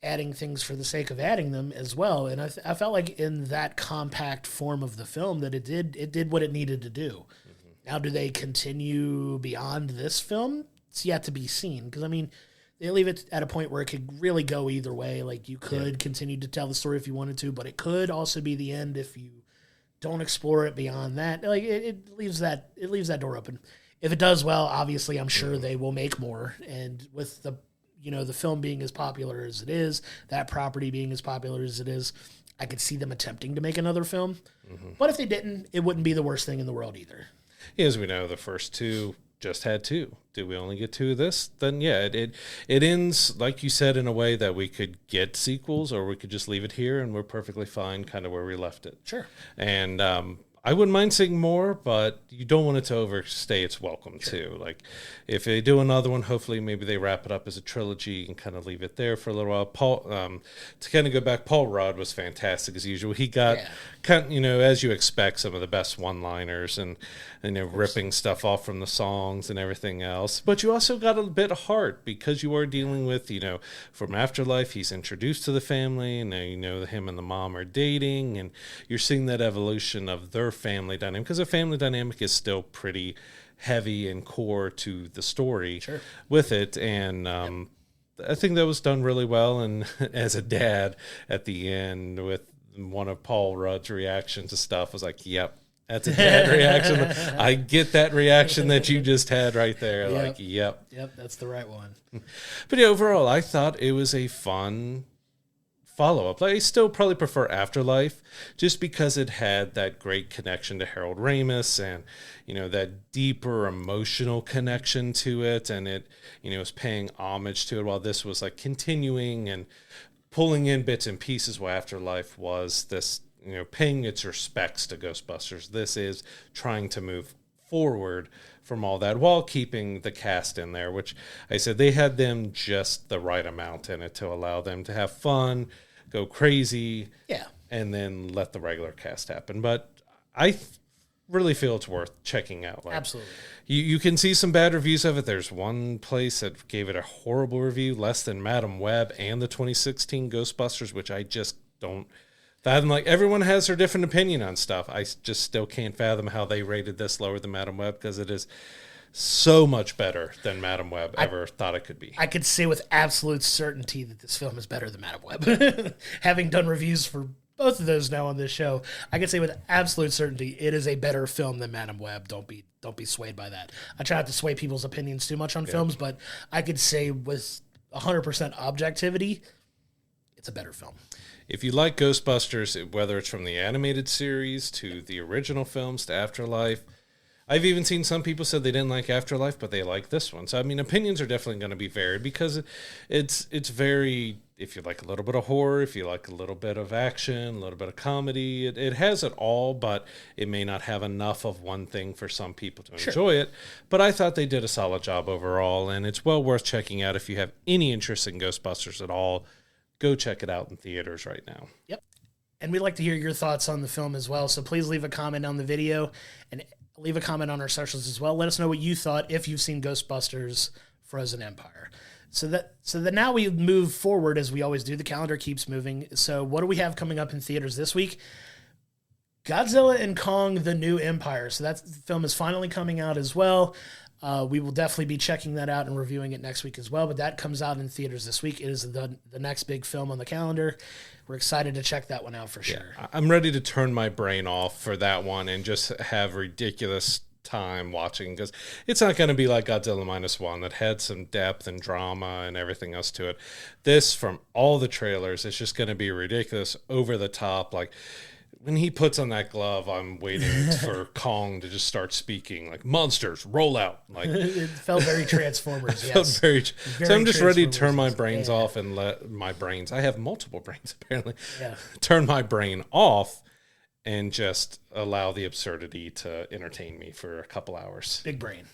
adding things for the sake of adding them as well. And I felt like in that compact form of the film that it did what it needed to do. Now, do they continue beyond this film? It's yet to be seen. Because, I mean, they leave it at a point where it could really go either way. Like, you could continue to tell the story if you wanted to, but it could also be the end if you don't explore it beyond that. Like, it leaves that door open. If it does well, obviously, I'm sure they will make more. And with the film being as popular as it is, that property being as popular as it is, I could see them attempting to make another film. But if they didn't, it wouldn't be the worst thing in the world either. As we know, the first two just had two. Do we only get two of this? Then yeah, it ends, like you said, in a way that we could get sequels, or we could just leave it here and we're perfectly fine kind of where we left it. Sure. And I wouldn't mind seeing more, but you don't want it to overstay its welcome too. Like if they do another one, hopefully maybe they wrap it up as a trilogy and kind of leave it there for a little while. Paul, to kind of go back, Paul Rudd was fantastic as usual. He got kind of, as you expect, some of the best one-liners and ripping stuff off from the songs and everything else. But you also got a bit of heart because you are dealing with, from Afterlife, he's introduced to the family, and now him and the mom are dating, and you're seeing that evolution of their family dynamic, because the family dynamic is still pretty heavy and core to the story with it. And I think that was done really well. And as a dad at the end, with one of Paul Rudd's reactions to stuff, was like, yep, that's a dad reaction. I get that reaction that you just had right there. Like, yep, that's the right one. But yeah, overall, I thought it was a fun follow-up. I still probably prefer Afterlife just because it had that great connection to Harold Ramis and, that deeper emotional connection to it. And it, was paying homage to it, while this was like continuing and pulling in bits and pieces, while Afterlife was this, paying its respects to Ghostbusters. This is trying to move forward from all that while keeping the cast in there, which I said they had them just the right amount in it to allow them to have fun, go crazy, and then let the regular cast happen. But I really feel it's worth checking out. Like, absolutely. You can see some bad reviews of it. There's one place that gave it a horrible review, less than Madam Web and the 2016 Ghostbusters, which I just don't fathom. Like, everyone has their different opinion on stuff. I just still can't fathom how they rated this lower than Madam Web, because it is so much better than Madam Web ever thought it could be. I could say with absolute certainty that this film is better than Madam Web. Having done reviews for both of those now on this show, I can say with absolute certainty it is a better film than Madam Web. Don't be swayed by that. I try not to sway people's opinions too much on films, but I could say with 100% objectivity, it's a better film. If you like Ghostbusters, whether it's from the animated series to the original films to Afterlife, I've even seen some people said they didn't like Afterlife, but they like this one. So, I mean, opinions are definitely going to be varied, because it's very, if you like a little bit of horror, if you like a little bit of action, a little bit of comedy, it has it all, but it may not have enough of one thing for some people to enjoy it. But I thought they did a solid job overall, and it's well worth checking out if you have any interest in Ghostbusters at all. Go check it out in theaters right now. Yep. And we'd like to hear your thoughts on the film as well. So please leave a comment on the video and leave a comment on our socials as well. Let us know what you thought if you've seen Ghostbusters Frozen Empire. So that now we move forward as we always do. The calendar keeps moving. So what do we have coming up in theaters this week? Godzilla and Kong: The New Empire. So that film is finally coming out as well. We will definitely be checking that out and reviewing it next week as well, but that comes out in theaters this week. It is the next big film on the calendar. We're excited to check that one out for sure. I'm ready to turn my brain off for that one and just have ridiculous time watching, because it's not going to be like Godzilla -1 that had some depth and drama and everything else to it. This, from all the trailers, it's just going to be ridiculous, over the top. Like, when he puts on that glove, I'm waiting for Kong to just start speaking, like, monsters, roll out. Like, it felt very Transformers, yes. Felt very so I'm just ready to turn my brains off and let my brains, I have multiple brains apparently, turn my brain off and just allow the absurdity to entertain me for a couple hours. Big brain.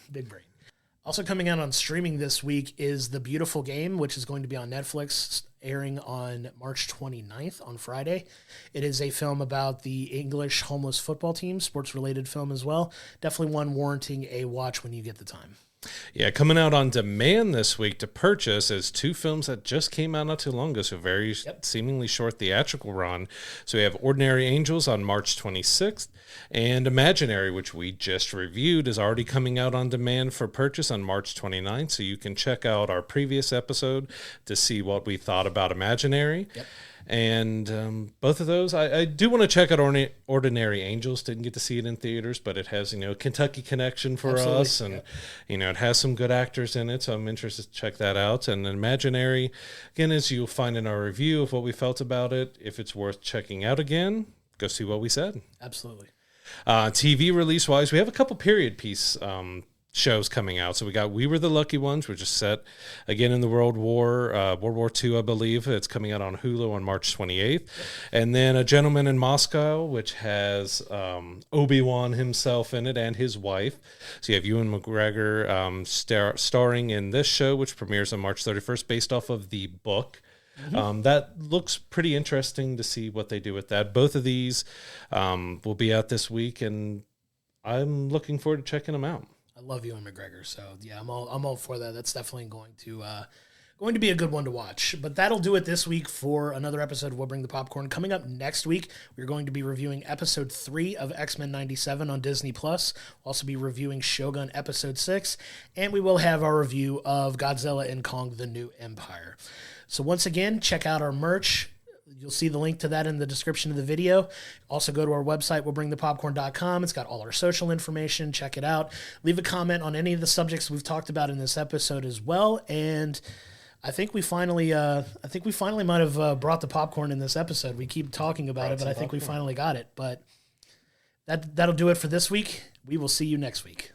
Also coming out on streaming this week is The Beautiful Game, which is going to be on Netflix, airing on March 29th on Friday. It is a film about the English homeless football team, sports-related film as well. Definitely one warranting a watch when you get the time. Yeah, coming out on demand this week to purchase is two films that just came out not too long ago, so very seemingly short theatrical run. So we have Ordinary Angels on March 26th, and Imaginary, which we just reviewed, is already coming out on demand for purchase on March 29th, so you can check out our previous episode to see what we thought about Imaginary. Yep. And both of those, I do want to check out Ordinary Angels. Didn't get to see it in theaters, but it has, Kentucky connection for us. And, it has some good actors in it. So I'm interested to check that out. And Imaginary, again, as you'll find in our review of what we felt about it, if it's worth checking out again, go see what we said. Absolutely. TV release-wise, we have a couple period piece shows coming out. So we got We Were the Lucky Ones, which is set again in the World War II, I believe. It's coming out on Hulu on March 28th. And then A Gentleman in Moscow, which has Obi-Wan himself in it and his wife. So you have Ewan McGregor starring in this show, which premieres on March 31st, based off of the book. That looks pretty interesting to see what they do with that. Both of these will be out this week, and I'm looking forward to checking them out. I love Ewan McGregor, so yeah, I'm all for that. That's definitely going to be a good one to watch. But that'll do it this week for another episode of We'll Bring the Popcorn. Coming up next week, we're going to be reviewing episode 3 of X-Men 97 on Disney+. We'll also be reviewing Shogun episode 6, and we will have our review of Godzilla and Kong: The New Empire. So once again, check out our merch. You'll see the link to that in the description of the video. Also go to our website, we'llbringthepopcorn.com. It's got all our social information. Check it out. Leave a comment on any of the subjects we've talked about in this episode as well. And I think we finally might have brought the popcorn in this episode. We keep talking about it, but I think we finally got it. But that'll do it for this week. We will see you next week.